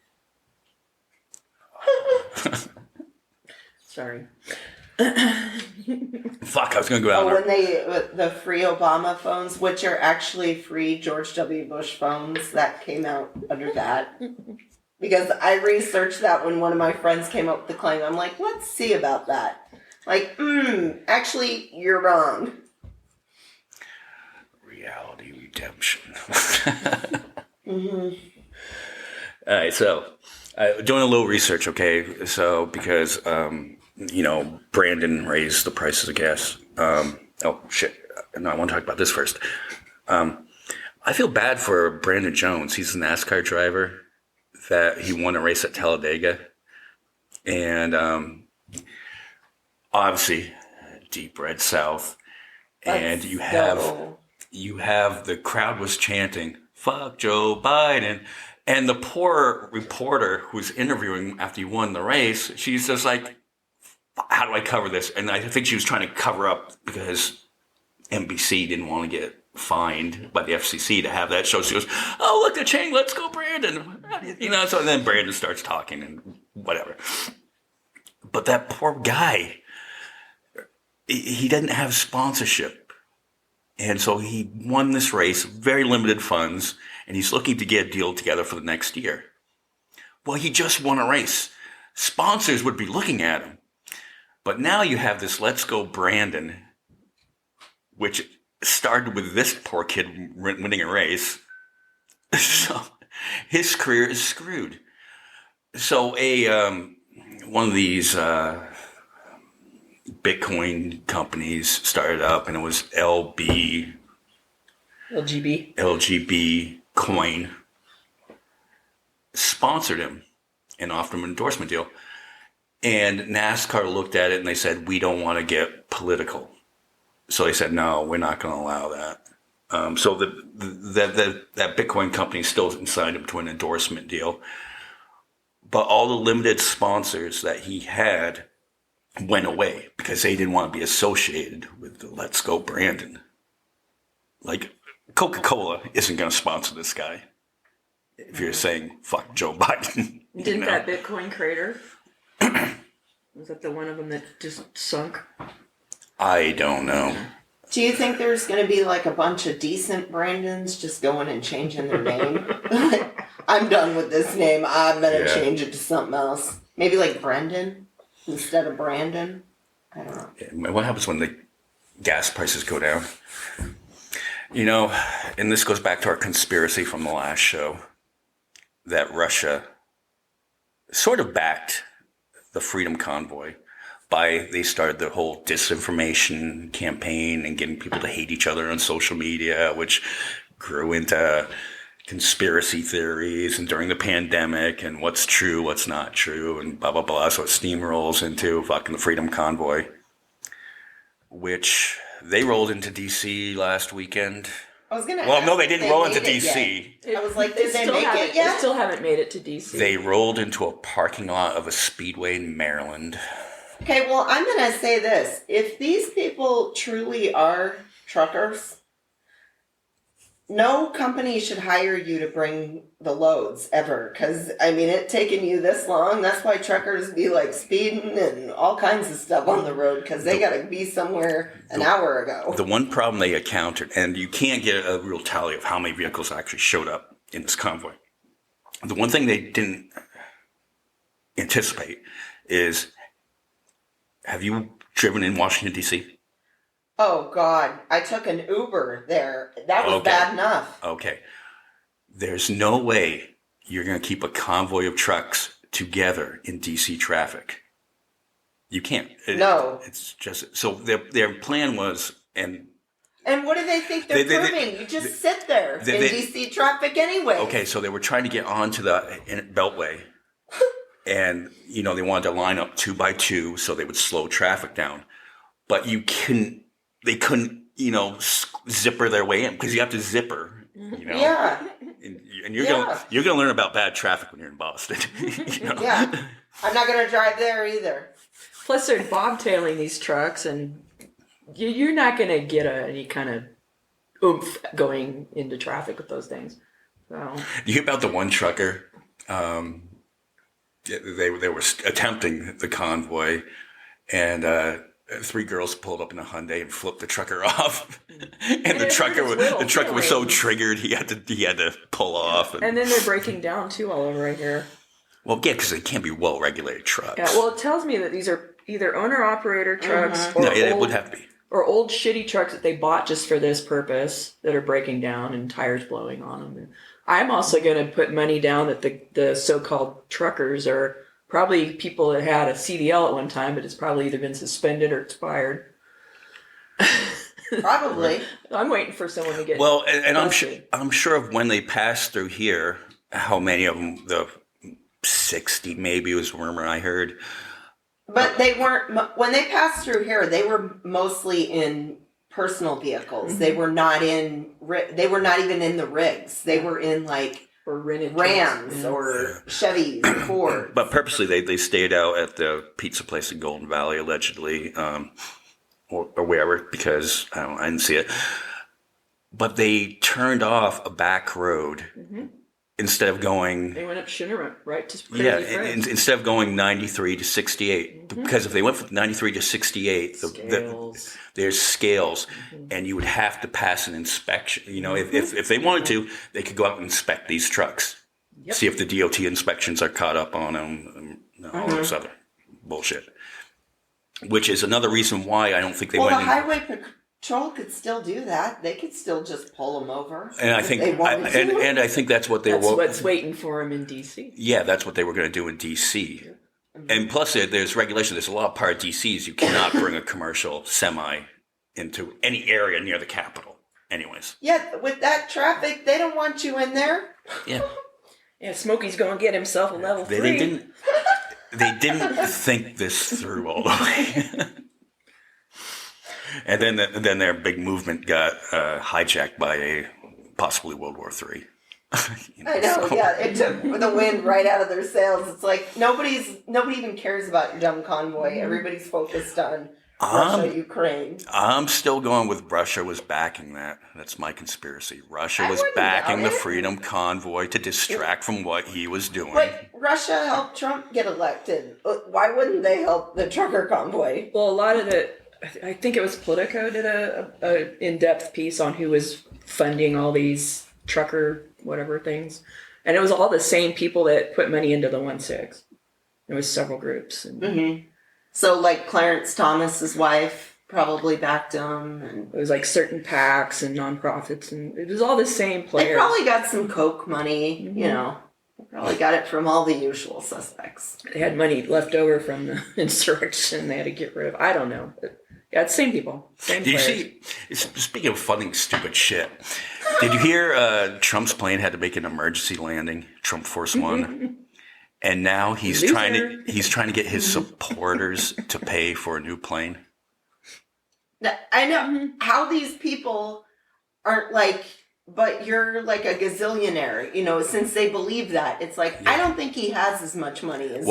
Sorry. Fuck, I was going to go out. When the free Obama phones, which are actually free George W. Bush phones, that came out under that. Because I researched that when one of my friends came up with the claim. I'm like, let's see about that. Actually, you're wrong. Reality redemption. Mm-hmm. All right, so doing a little research, okay? So because Brandon raised the prices of gas. Oh shit! No, I want to talk about this first. I feel bad for Brandon Jones. He's a NASCAR driver that he won a race at Talladega, and obviously deep red South, and you have the crowd was chanting "Fuck Joe Biden." And the poor reporter who's interviewing after he won the race, she's just like, how do I cover this? And I think she was trying to cover up because NBC didn't want to get fined by the FCC to have that show. She goes, oh, look, they're chanting, let's go, Brandon. So then Brandon starts talking and whatever. But that poor guy, he didn't have sponsorship. And so he won this race, very limited funds. and he's looking to get a deal together for the next year. Well, he just won a race. Sponsors would be looking at him. But now you have this Let's Go Brandon, which started with this poor kid winning a race. So his career is screwed. So one of these Bitcoin companies started up, and it was LGB Coin, sponsored him and offered him an endorsement deal. And NASCAR looked at it and they said, we don't want to get political. So they said, no, we're not going to allow that. So that Bitcoin company still signed him to an endorsement deal. But all the limited sponsors that he had went away because they didn't want to be associated with the Let's Go Brandon. Like, Coca-Cola isn't going to sponsor this guy. If you're saying, fuck Joe Biden. Didn't that Bitcoin crater? Was that the one of them that just sunk? I don't know. Do you think there's going to be like a bunch of decent Brandons just going and changing their name? I'm done with this name. I'm going to change it to something else. Maybe like Brendan instead of Brandon. I don't know. Yeah, what happens when the gas prices go down? You know, and this goes back to our conspiracy from the last show, that Russia sort of backed the Freedom Convoy they started the whole disinformation campaign and getting people to hate each other on social media, which grew into conspiracy theories and during the pandemic and what's true, what's not true, and blah, blah, blah. So it steamrolls into fucking the Freedom Convoy, which they rolled into D.C. last weekend. I was gonna. Well, no, they didn't roll into D.C. I was like, did they make it yet? They still haven't made it to D.C. They rolled into a parking lot of a speedway in Maryland. Okay, well, I'm going to say this. If these people truly are truckers, no company should hire you to bring the loads ever. Because, I mean, it taken you this long. That's why truckers be like speeding and all kinds of stuff on the road because they got to be somewhere an hour ago. The one problem they encountered, and you can't get a real tally of how many vehicles actually showed up in this convoy. The one thing they didn't anticipate is, have you driven in Washington, D.C.? Oh, God. I took an Uber there. That was bad enough. Okay. There's no way you're going to keep a convoy of trucks together in D.C. traffic. You can't. No. It's just... So their plan was... And what do they think they're proving? You just sit there in D.C. traffic anyway. Okay, so they were trying to get onto the Beltway. And, you know, they wanted to line up 2 by 2 so they would slow traffic down. But they couldn't, you know, zipper their way in because you have to zipper, you know. Yeah. And you're gonna learn about bad traffic when you're in Boston. You know? Yeah. I'm not gonna drive there either. Plus, they're bobtailing these trucks, and you're not gonna get any kind of oomph going into traffic with those things. So. You hear about the one trucker? They were attempting the convoy, and 3 girls pulled up in a Hyundai and flipped the trucker off. And the trucker was so triggered he had to pull off. And then they're breaking down too all over right here. Well, yeah, because they can't be well regulated trucks. Yeah, well, it tells me that these are either owner operator trucks or it would have to be. Or old shitty trucks that they bought just for this purpose that are breaking down and tires blowing on them. I'm also going to put money down that the so-called truckers are probably people that had a CDL at one time, but it's probably either been suspended or expired. Probably. I'm waiting for someone to get. Well, and I'm sure of when they passed through here, how many of them, the 60 maybe was a rumor I heard. But they weren't, when they passed through here, they were mostly in personal vehicles. Mm-hmm. They were not even in the rigs. They were in like or rented Rams or Chevys or Fords. But purposely they stayed out at the pizza place in Golden Valley, allegedly, or wherever, because I didn't see it. But they turned off a back road instead of going... They went up Shinneramp, right? To Crazy instead of going 93 to 68. Mm-hmm. Because if they went from 93 to 68, there's scales, and you would have to pass an inspection. You know, if they wanted to, they could go out and inspect these trucks. Yep. See if the DOT inspections are caught up on them, and all this other bullshit. Which is another reason why I don't think they went... Well, the highway patrol could still do that. They could still just pull them over. And I think, I think that's what they were... That's what's waiting for them in D.C. Yeah, that's what they were going to do in D.C. Yeah. And plus, there's regulation. There's a lot of part of D.C.'s. You cannot bring a commercial semi into any area near the Capitol. Anyways. Yeah, with that traffic, they don't want you in there. Yeah. Yeah, Smokey's going to get himself a level 3. They didn't think this through all the way. And then their big movement got hijacked by a possibly World War III. I know, yeah. It took the wind right out of their sails. It's like nobody even cares about your dumb convoy. Everybody's focused on Russia, Ukraine. I'm still going with Russia was backing that. That's my conspiracy. Russia was backing the Freedom Convoy to distract from what he was doing. But Russia helped Trump get elected. Why wouldn't they help the trucker convoy? Well, a lot of I think it was Politico did a in-depth piece on who was funding all these trucker whatever things. And it was all the same people that put money into the 1-6. There was several groups. And, So, like, Clarence Thomas's wife probably backed him. And it was like certain PACs and nonprofits, and it was all the same players. They probably got some Coke money, you know. Probably got it from all the usual suspects. They had money left over from the insurrection they had to get rid of. I don't know. But yeah, it's the same people. Same players. You see, speaking of funding stupid shit, did you hear Trump's plane had to make an emergency landing, Trump Force One? And now he's trying to get his supporters to pay for a new plane. I know how these people aren't like, but you're like a gazillionaire, you know, since they believe that. It's like, I don't think he has as much money as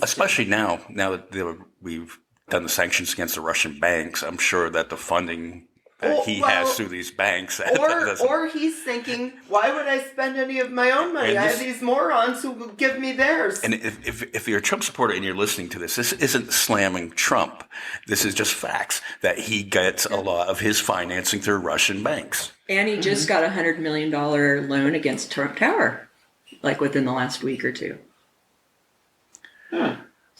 especially now that we've done the sanctions against the Russian banks. I'm sure that the funding that he has through these banks. Or he's thinking, why would I spend any of my own money? I have these morons who will give me theirs. And if you're a Trump supporter and you're listening to this isn't slamming Trump. This is just facts that he gets a lot of his financing through Russian banks. And he just got $100 million loan against Trump Tower, like within the last week or two.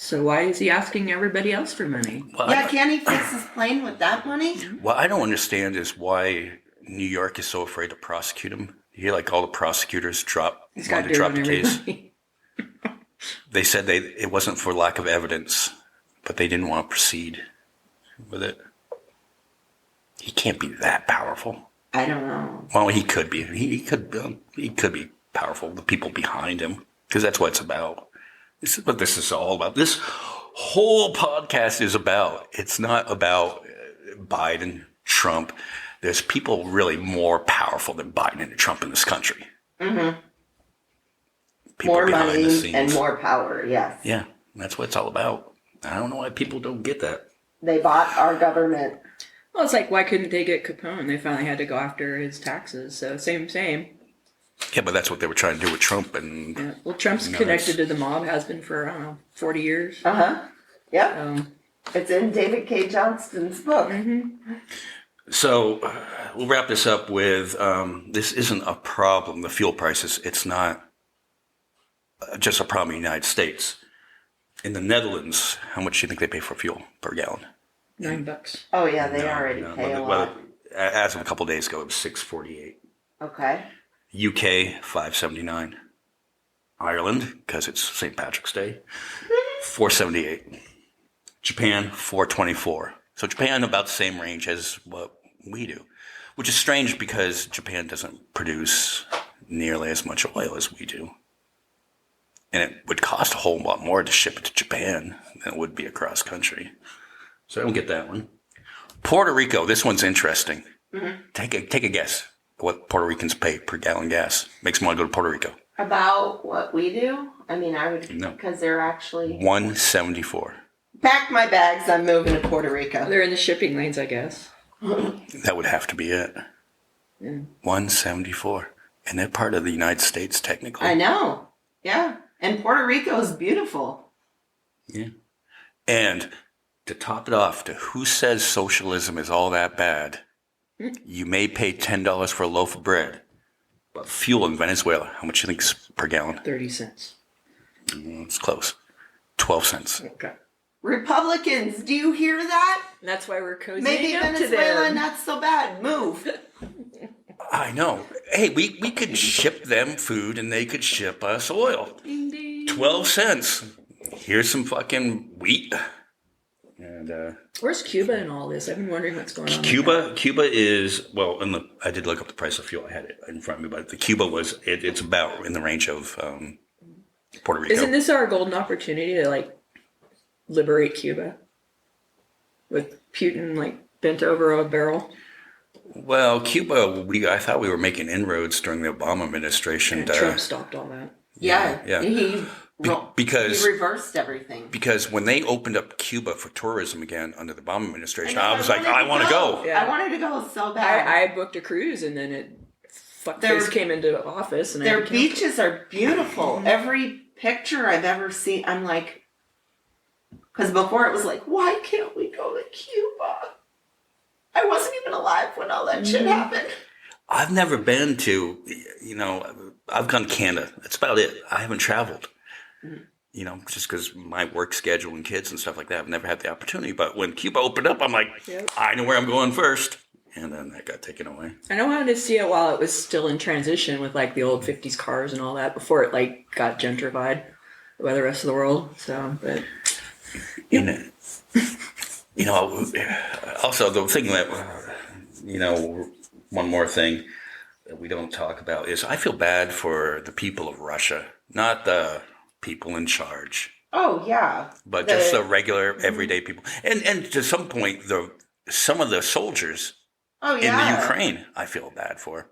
So why is he asking everybody else for money? Well, can't he fix his plane with that money? What I don't understand is why New York is so afraid to prosecute him. You hear like all the prosecutors wanted to drop the case. They said it wasn't for lack of evidence, but they didn't want to proceed with it. He can't be that powerful. I don't know. Well, he could be. He could be powerful. The people behind him, because that's what it's about. This is what this is all about. This whole podcast is about. It's not about Biden, Trump. There's people really more powerful than Biden and Trump in this country. Mm-hmm. People more money and more power, yes. Yeah, that's what it's all about. I don't know why people don't get that. They bought our government. Well, it's like, why couldn't they get Capone? They finally had to go after his taxes. So same. Yeah, but that's what they were trying to do with Trump. And yeah. Well, Trump's connected to the mob, has been for, I don't know, 40 years. Yep. It's in David K. Johnston's book. Mm-hmm. So we'll wrap this up with this isn't a problem, the fuel prices. It's not just a problem in the United States. In the Netherlands, how much do you think they pay for fuel per gallon? $9. Oh, yeah, they already pay a lot. As of a couple of days ago, it was $6.48. Okay. UK, $5.79. Ireland, because it's St. Patrick's Day, $4.78. Japan, $4.24. So Japan about the same range as what we do, which is strange because Japan doesn't produce nearly as much oil as we do. And it would cost a whole lot more to ship it to Japan than it would be across country. So I don't get that one. Puerto Rico, this one's interesting. Mm-hmm. Take a guess what Puerto Ricans pay per gallon gas. Makes me want to go to Puerto Rico. About what we do? I mean, I would, because they're actually... $1.74. Pack my bags, I'm moving to Puerto Rico. They're in the shipping lanes, I guess. That would have to be it. Yeah. $1.74. And they're part of the United States, technically. I know. Yeah. And Puerto Rico is beautiful. Yeah. And to top it off, to who says socialism is all that bad, you may pay $10 for a loaf of bread. But fuel in Venezuela, how much do you think is per gallon? 30 cents. It's close. 12 cents. Okay. Republicans, do you hear that? And that's why we're cozying Maybe up to Venezuela them. not so bad. Move. I know. Hey, we could ship them food and they could ship us oil. Ding, ding. 12 cents. Here's some fucking wheat. And Where's Cuba in all this? I've been wondering what's going on. Cuba is, well, I did look up the price of fuel. I had it in front of me, but the Cuba was, it's about in the range of Puerto Rico. Isn't this our golden opportunity to like liberate Cuba? With Putin like bent over a barrel? Well, Cuba, I thought we were making inroads during the Obama administration. And Trump stopped all that. Yeah. Because he reversed everything. Because when they opened up Cuba for tourism again under the Obama administration, I was like, I want to go. Yeah. I wanted to go so bad. I booked a cruise and then fuckface came into office. And their beaches are beautiful. Mm-hmm. Every picture I've ever seen, I'm like, because before it was like, why can't we go to Cuba? I wasn't even alive when all that shit happened. I've never been to, I've gone to Canada. That's about it. I haven't traveled. Just because my work schedule and kids and stuff like that, I've never had the opportunity. But when Cuba opened up, I'm like, I know where I'm going first. And then that got taken away. And I wanted to see it while it was still in transition with like the old 50s cars and all that before it like got gentrified by the rest of the world. So, but. Also the thing that, one more thing that we don't talk about is I feel bad for the people of Russia, not the people in charge. Oh, yeah. But just the regular, everyday people. And to some point, some of the soldiers in the Ukraine, I feel bad for.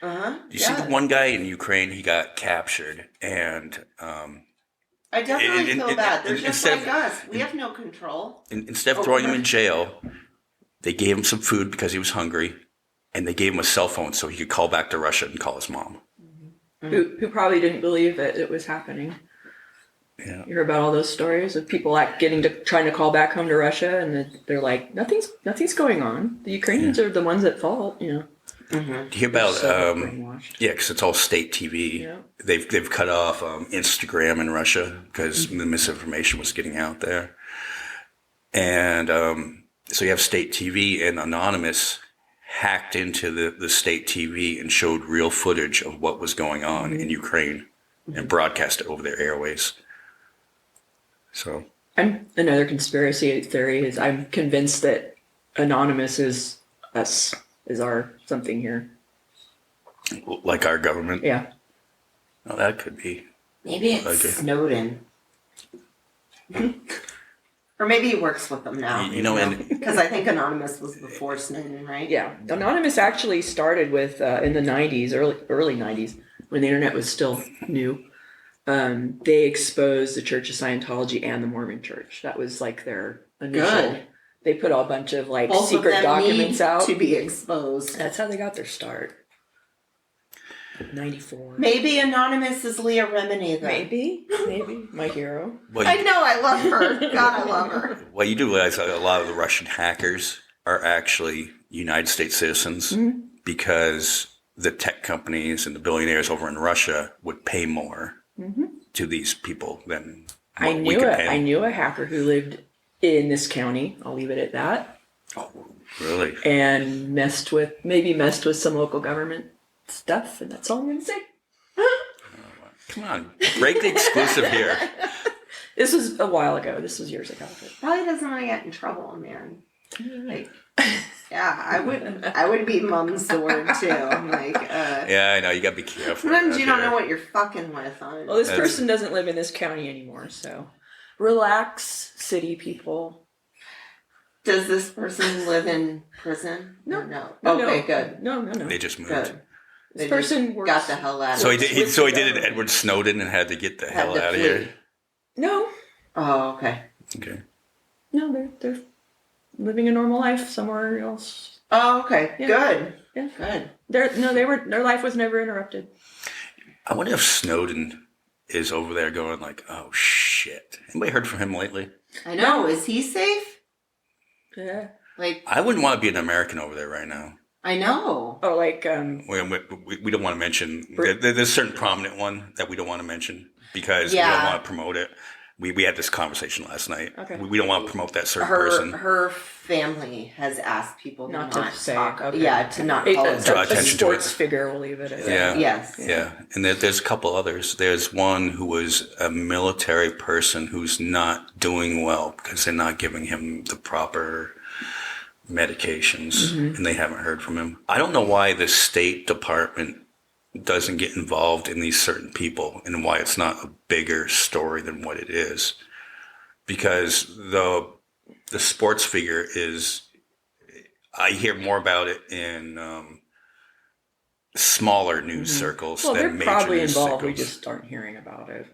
Uh-huh. You see the one guy in Ukraine, he got captured, and... I definitely feel bad. They're just like us. We have no control. Instead of throwing him in jail, they gave him some food because he was hungry, and they gave him a cell phone so he could call back to Russia and call his mom. Mm-hmm. Who probably didn't believe that it was happening. Yeah. You hear about all those stories of people trying to call back home to Russia, and they're like, nothing's going on. The Ukrainians are the ones at fault, Mm-hmm. Do you hear about because it's all state TV. Yeah. They've cut off Instagram in Russia because the misinformation was getting out there, and so you have state TV, and Anonymous hacked into the state TV and showed real footage of what was going on in Ukraine and broadcast it over their airways. So another conspiracy theory is I'm convinced that Anonymous is us. Is our something here. Like our government? Yeah. Well, that could be. Maybe it's Snowden. Or maybe he works with them now. Because I think Anonymous was before Snowden, right? Yeah. Anonymous actually started with, in the 90s, early 90s, when the internet was still new. They exposed the Church of Scientology and the Mormon Church. That was like their initial... Good. They put a bunch of like both secret documents out to be exposed. That's how they got their start. 94. Maybe Anonymous is Leah Remini, though. Maybe my hero. Well, I know, I love her. God, I love her. Well, you do realize that a lot of the Russian hackers are actually United States citizens because the tech companies and the billionaires over in Russia would pay more to these people than I knew a hacker who lived in this county. I'll leave it at that. Oh, really? And messed with some local government stuff, and that's all I'm going to say. Come on, break the exclusive here. This was a while ago. This was years ago. Probably doesn't want to get in trouble, man. Like, yeah, I would be mom's sword too. I'm like, yeah, I know. You got to be careful. Sometimes you don't know what you're fucking with. Well, this person doesn't live in this county anymore, so relax, city people. Does this person live in prison? No. Okay, good. No. They just moved. Good. This person got the hell out of here. So he did an Edward Snowden and had to get the hell out of here? No. Oh, okay. Okay. No, they're living a normal life somewhere else. Oh, okay. Yeah. Good. Yeah. Good. Their life was never interrupted. I wonder if Snowden is over there going like, oh shit. Anybody heard from him lately? I know. Is he safe? Yeah. Like, I wouldn't want to be an American over there right now. I know. Oh, like We don't want to mention. There's a certain prominent one that we don't want to mention because we don't want to promote it. We had this conversation last night. Okay. We don't want to promote that certain person. Her family has asked people not to say. talk. Okay. Yeah, to not call it. Draw a attention to sports it. figure. We'll leave it at Yeah. that. Yes. Yeah. And there's a couple others. There's one who was a military person who's not doing well because they're not giving him the proper medications, and they haven't heard from him. I don't know why the State Department doesn't get involved in these certain people and why it's not a bigger story than what it is. Because the sports figure is, I hear more about it in smaller news circles Well, than they're major probably news involved. circles. We just aren't hearing about it.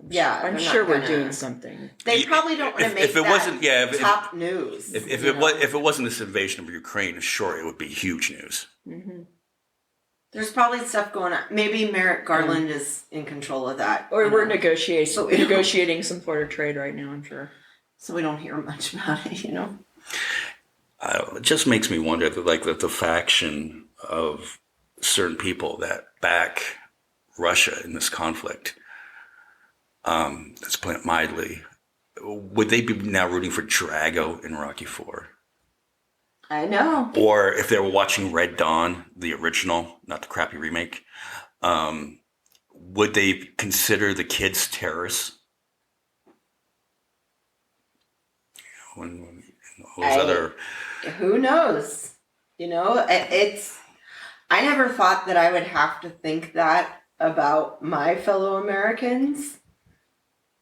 Yeah, I'm they're sure not we're gonna- doing something. They probably don't want to make if it that wasn't- yeah, if- top news. If it wasn't this invasion of Ukraine, sure, it would be huge news. There's probably stuff going on. Maybe Merrick Garland is in control of that. Or you we're know, negotiating some sort of trade right now, I'm sure. so we don't hear much about it, you know? It just makes me wonder, like the faction of certain people that back Russia in this conflict. Let's put it mildly. Would they be now rooting for Drago in Rocky IV? I know. Or if they were watching Red Dawn, the original, not the crappy remake, would they consider the kids terrorists? Who knows? You know, I never thought that I would have to think that about my fellow Americans,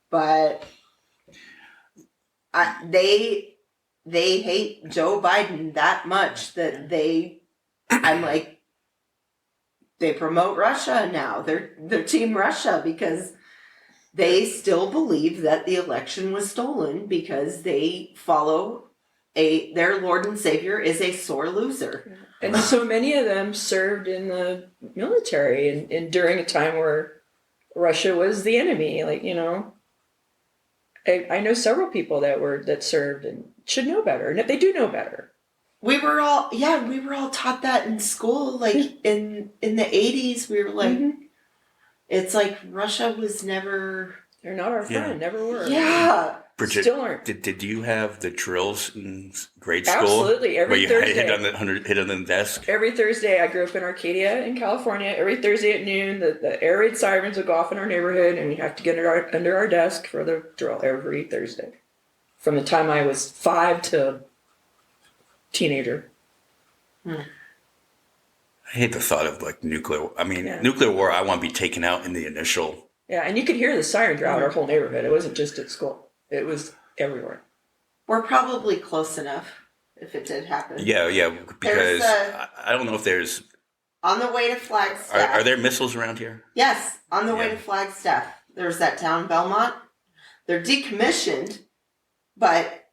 but they hate Joe Biden that much that I'm like, they promote Russia now. They're Team Russia because they still believe that the election was stolen because they follow their Lord and Savior is a sore loser. And so many of them served in the military and during a time where Russia was the enemy. Like, you know, I know several people that served and should know better. And if they do know better. We were all taught that in school. Like in the 80s, we were like, it's like Russia was never. They're not our friend, never were. Yeah. Bridget, still aren't. Did you have the drills in grade school? Absolutely, every where you Thursday. hit on the desk? Every Thursday, I grew up in Arcadia in California. Every Thursday at noon, the air raid sirens would go off in our neighborhood, and we have to get under our desk for the drill every Thursday. From the time I was 5 to teenager. I hate the thought of like nuclear. I mean, nuclear war. I want to be taken out in the initial. Yeah, and you could hear the siren throughout our whole neighborhood. It wasn't just at school. It was everywhere. We're probably close enough if it did happen. Yeah, because I don't know if there's. On the way to Flagstaff. Are there missiles around here? Yes, on the way to Flagstaff. There's that town, Belmont. They're decommissioned, but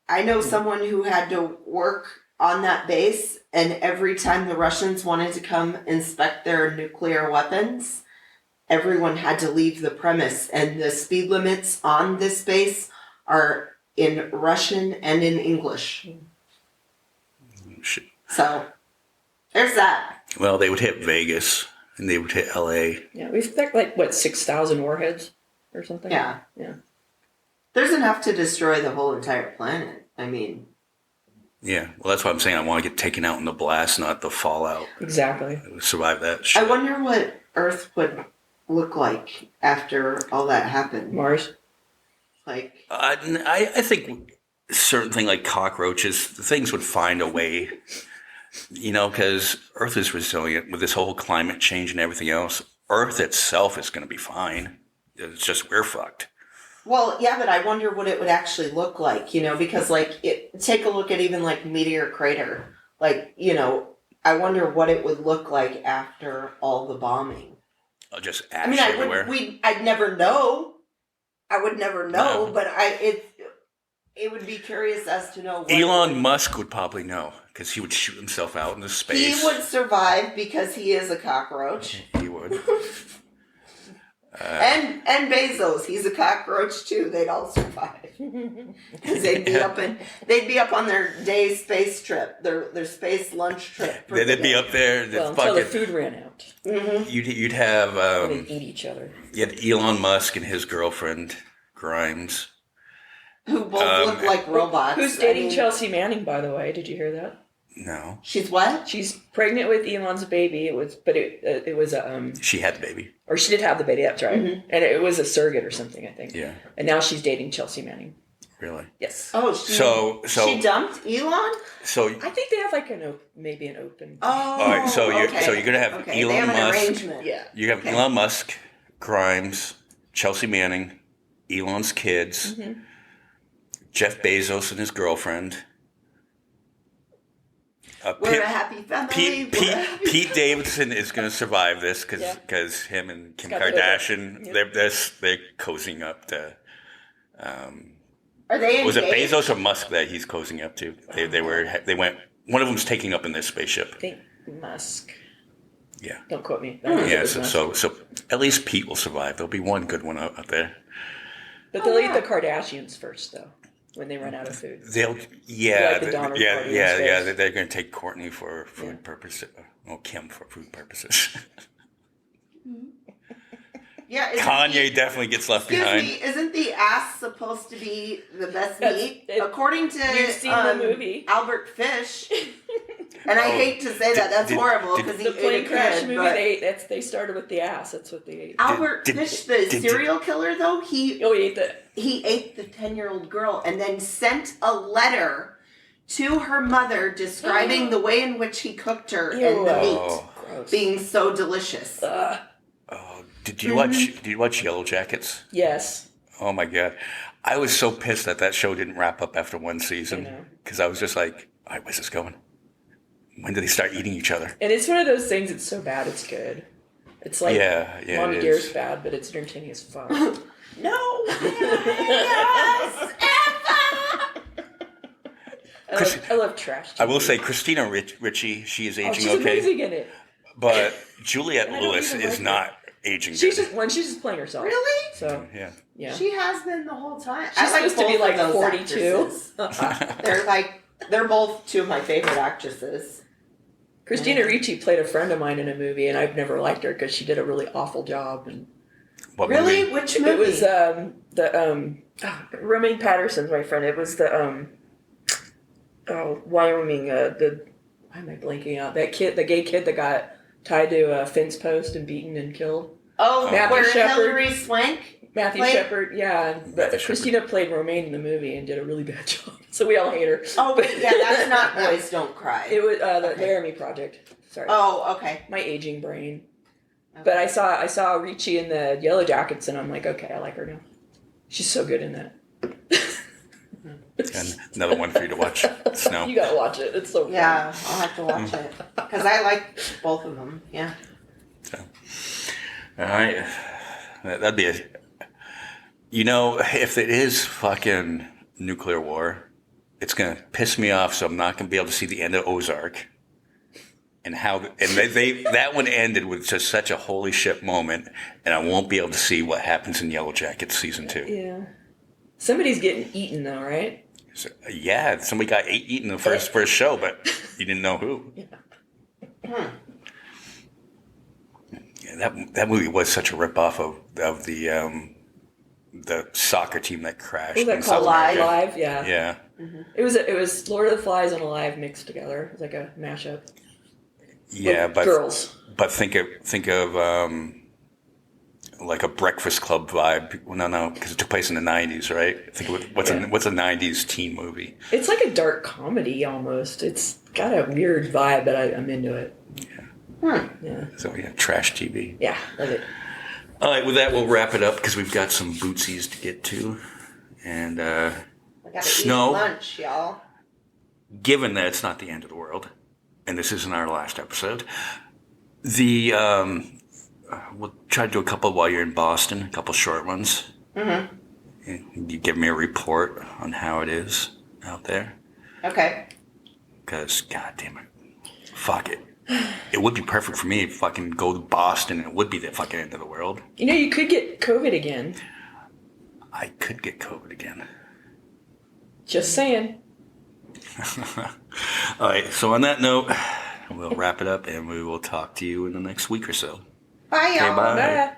I know someone who had to work on that base, and every time the Russians wanted to come inspect their nuclear weapons, everyone had to leave the premise, and the speed limits on this base are in Russian and in English. Shit. So, there's that. Well, they would hit Vegas, and they would hit L.A. Yeah, we've got like 6,000 warheads or something. Yeah. Yeah. There's enough to destroy the whole entire planet. I mean... Yeah, well, that's why I'm saying I want to get taken out in the blast, not the fallout. Exactly. Survive that shit. I wonder what Earth would look like after all that happened. Mars. Like, I think certain thing like cockroaches, things would find a way, you know, because Earth is resilient with this whole climate change and everything else. Earth itself is going to be fine. It's just we're fucked. well, yeah, but I wonder what it would actually look like, you know, because like, take a look at even like Meteor Crater. Like, you know, I wonder what it would look like after all the bombing. Just ash everywhere. I'd never know. I would never know, No. but it would be curious as to know. Elon Musk would probably know because he would shoot himself out into space. He would survive because he is a cockroach. He would. And Bezos, he's a cockroach too. They'd all survive because they'd be up on their day space trip, their space lunch trip. They'd be up there. Until the food ran out. Mm-hmm. You'd have they'd eat each other. You had Elon Musk and his girlfriend Grimes, who both look like robots. Who's dating Chelsea Manning, by the way? Did you hear that? No. She's what? She's pregnant with Elon's baby. It was a She had the baby, or she did have the baby. That's right, and it was a surrogate or something, I think. Yeah. And now she's dating Chelsea Manning. Really? Yes. Oh, she dumped Elon. So I think they have like maybe an open. Oh. All right. So you're gonna have Okay. Elon They have an Musk. arrangement. Yeah. You have Elon Musk, Grimes, Chelsea Manning, Elon's kids, Jeff Bezos and his girlfriend. We're a happy family. Pete Davidson is going to survive this because him and Kim Kardashian they're cozying up to. Are they engaged? Was it Bezos or Musk that he's cozying up to? They went. One of them's taking up in their spaceship. I think Musk. Yeah. Don't quote me. Yeah. So at least Pete will survive. There'll be one good one out there. But they'll eat the Kardashians first, though. When they run out of food. They'll Like the Donner Party They're going to take Courtney for food purposes. Well, Kim for food purposes. Yeah. Kanye definitely gets left behind. Isn't the ass supposed to be the best meat? According to you've seen the movie. Albert Fish. And I hate to say that. That's horrible because he the plane ate a crash kid, movie. They started with the ass. That's what they ate. Albert Fish, the serial killer, though, he ate the 10-year-old girl and then sent a letter to her mother describing the way in which he cooked her and the meat being so delicious. Did you watch Yellow Jackets? Yes. Oh my God, I was so pissed that show didn't wrap up after one season because I was just like, all right, where's this going? When did they start eating each other? And it's one of those things. It's so bad, it's good. It's like Mom Dear's bad, but it's entertaining as fuck. No. I love trash TV. I will say Christina Ricci, she is aging she's okay. amazing in it. But Juliette Lewis is not aging She's good. she's just playing herself. Really? So yeah. She has been the whole time. She's supposed to be like 42. They're both two of my favorite actresses. Christina Ricci played a friend of mine in a movie, and I've never liked her because she did a really awful job. And What really, movie? which movie? it was Romaine Patterson's my friend. It was the Wyoming. Why am I blanking out? That kid, the gay kid that got tied to a fence post and beaten and killed. Oh, Matthew where Shepard. Hilary Swank. Matthew Shepard, yeah. But Christina played Romaine in the movie and did a really bad job. So we all hate her. Oh, yeah, that's not Boys Don't Cry. It was the Laramie Project. Sorry. Oh, okay. My aging brain. Okay. But I saw Ricci in the Yellow Jackets, and I'm like, okay, I like her now. She's so good in that. And another one for you to watch. Snow. You gotta watch it. It's so fun. Yeah, I'll have to watch it because I like both of them. Yeah. So, all right, that'd be a. You know, if it is fucking nuclear war, it's gonna piss me off. So I'm not gonna be able to see the end of Ozark. And that one ended with just such a holy shit moment, and I won't be able to see what happens in Yellow Jackets season 2. Yeah. Somebody's getting eaten though, right? So, yeah, somebody got eaten in the first show, but you didn't know who. Yeah. Yeah, that movie was such a ripoff of the soccer team that crashed. Was that in called South America. Alive? Yeah. Yeah. Mm-hmm. It was Lord of the Flies and Alive mixed together. It was like a mashup. Yeah, With but girls. But think of like a Breakfast Club vibe. Well, no, because it took place in the 90s, right? Think of what's a 90s teen movie. It's like a dark comedy almost. It's got a weird vibe, but I'm into it. Yeah. Yeah. So yeah, trash TV. Yeah, love it. All right, with that we'll wrap it up because we've got some bootsies to get to, and I gotta Snow. eat lunch, y'all. Given that it's not the end of the world, and this isn't our last episode, we'll try to do a couple while you're in Boston, a couple short ones. Mm-hmm. You give me a report on how it is out there. Okay. Because, God damn it. Fuck it. It would be perfect for me if I can go to Boston and it would be the fucking end of the world. You know, you could get COVID again. I could get COVID again. Just saying. All right. So on that note, we'll wrap it up and we will talk to you in the next week or so. Bye, y'all. Okay, bye. Bye.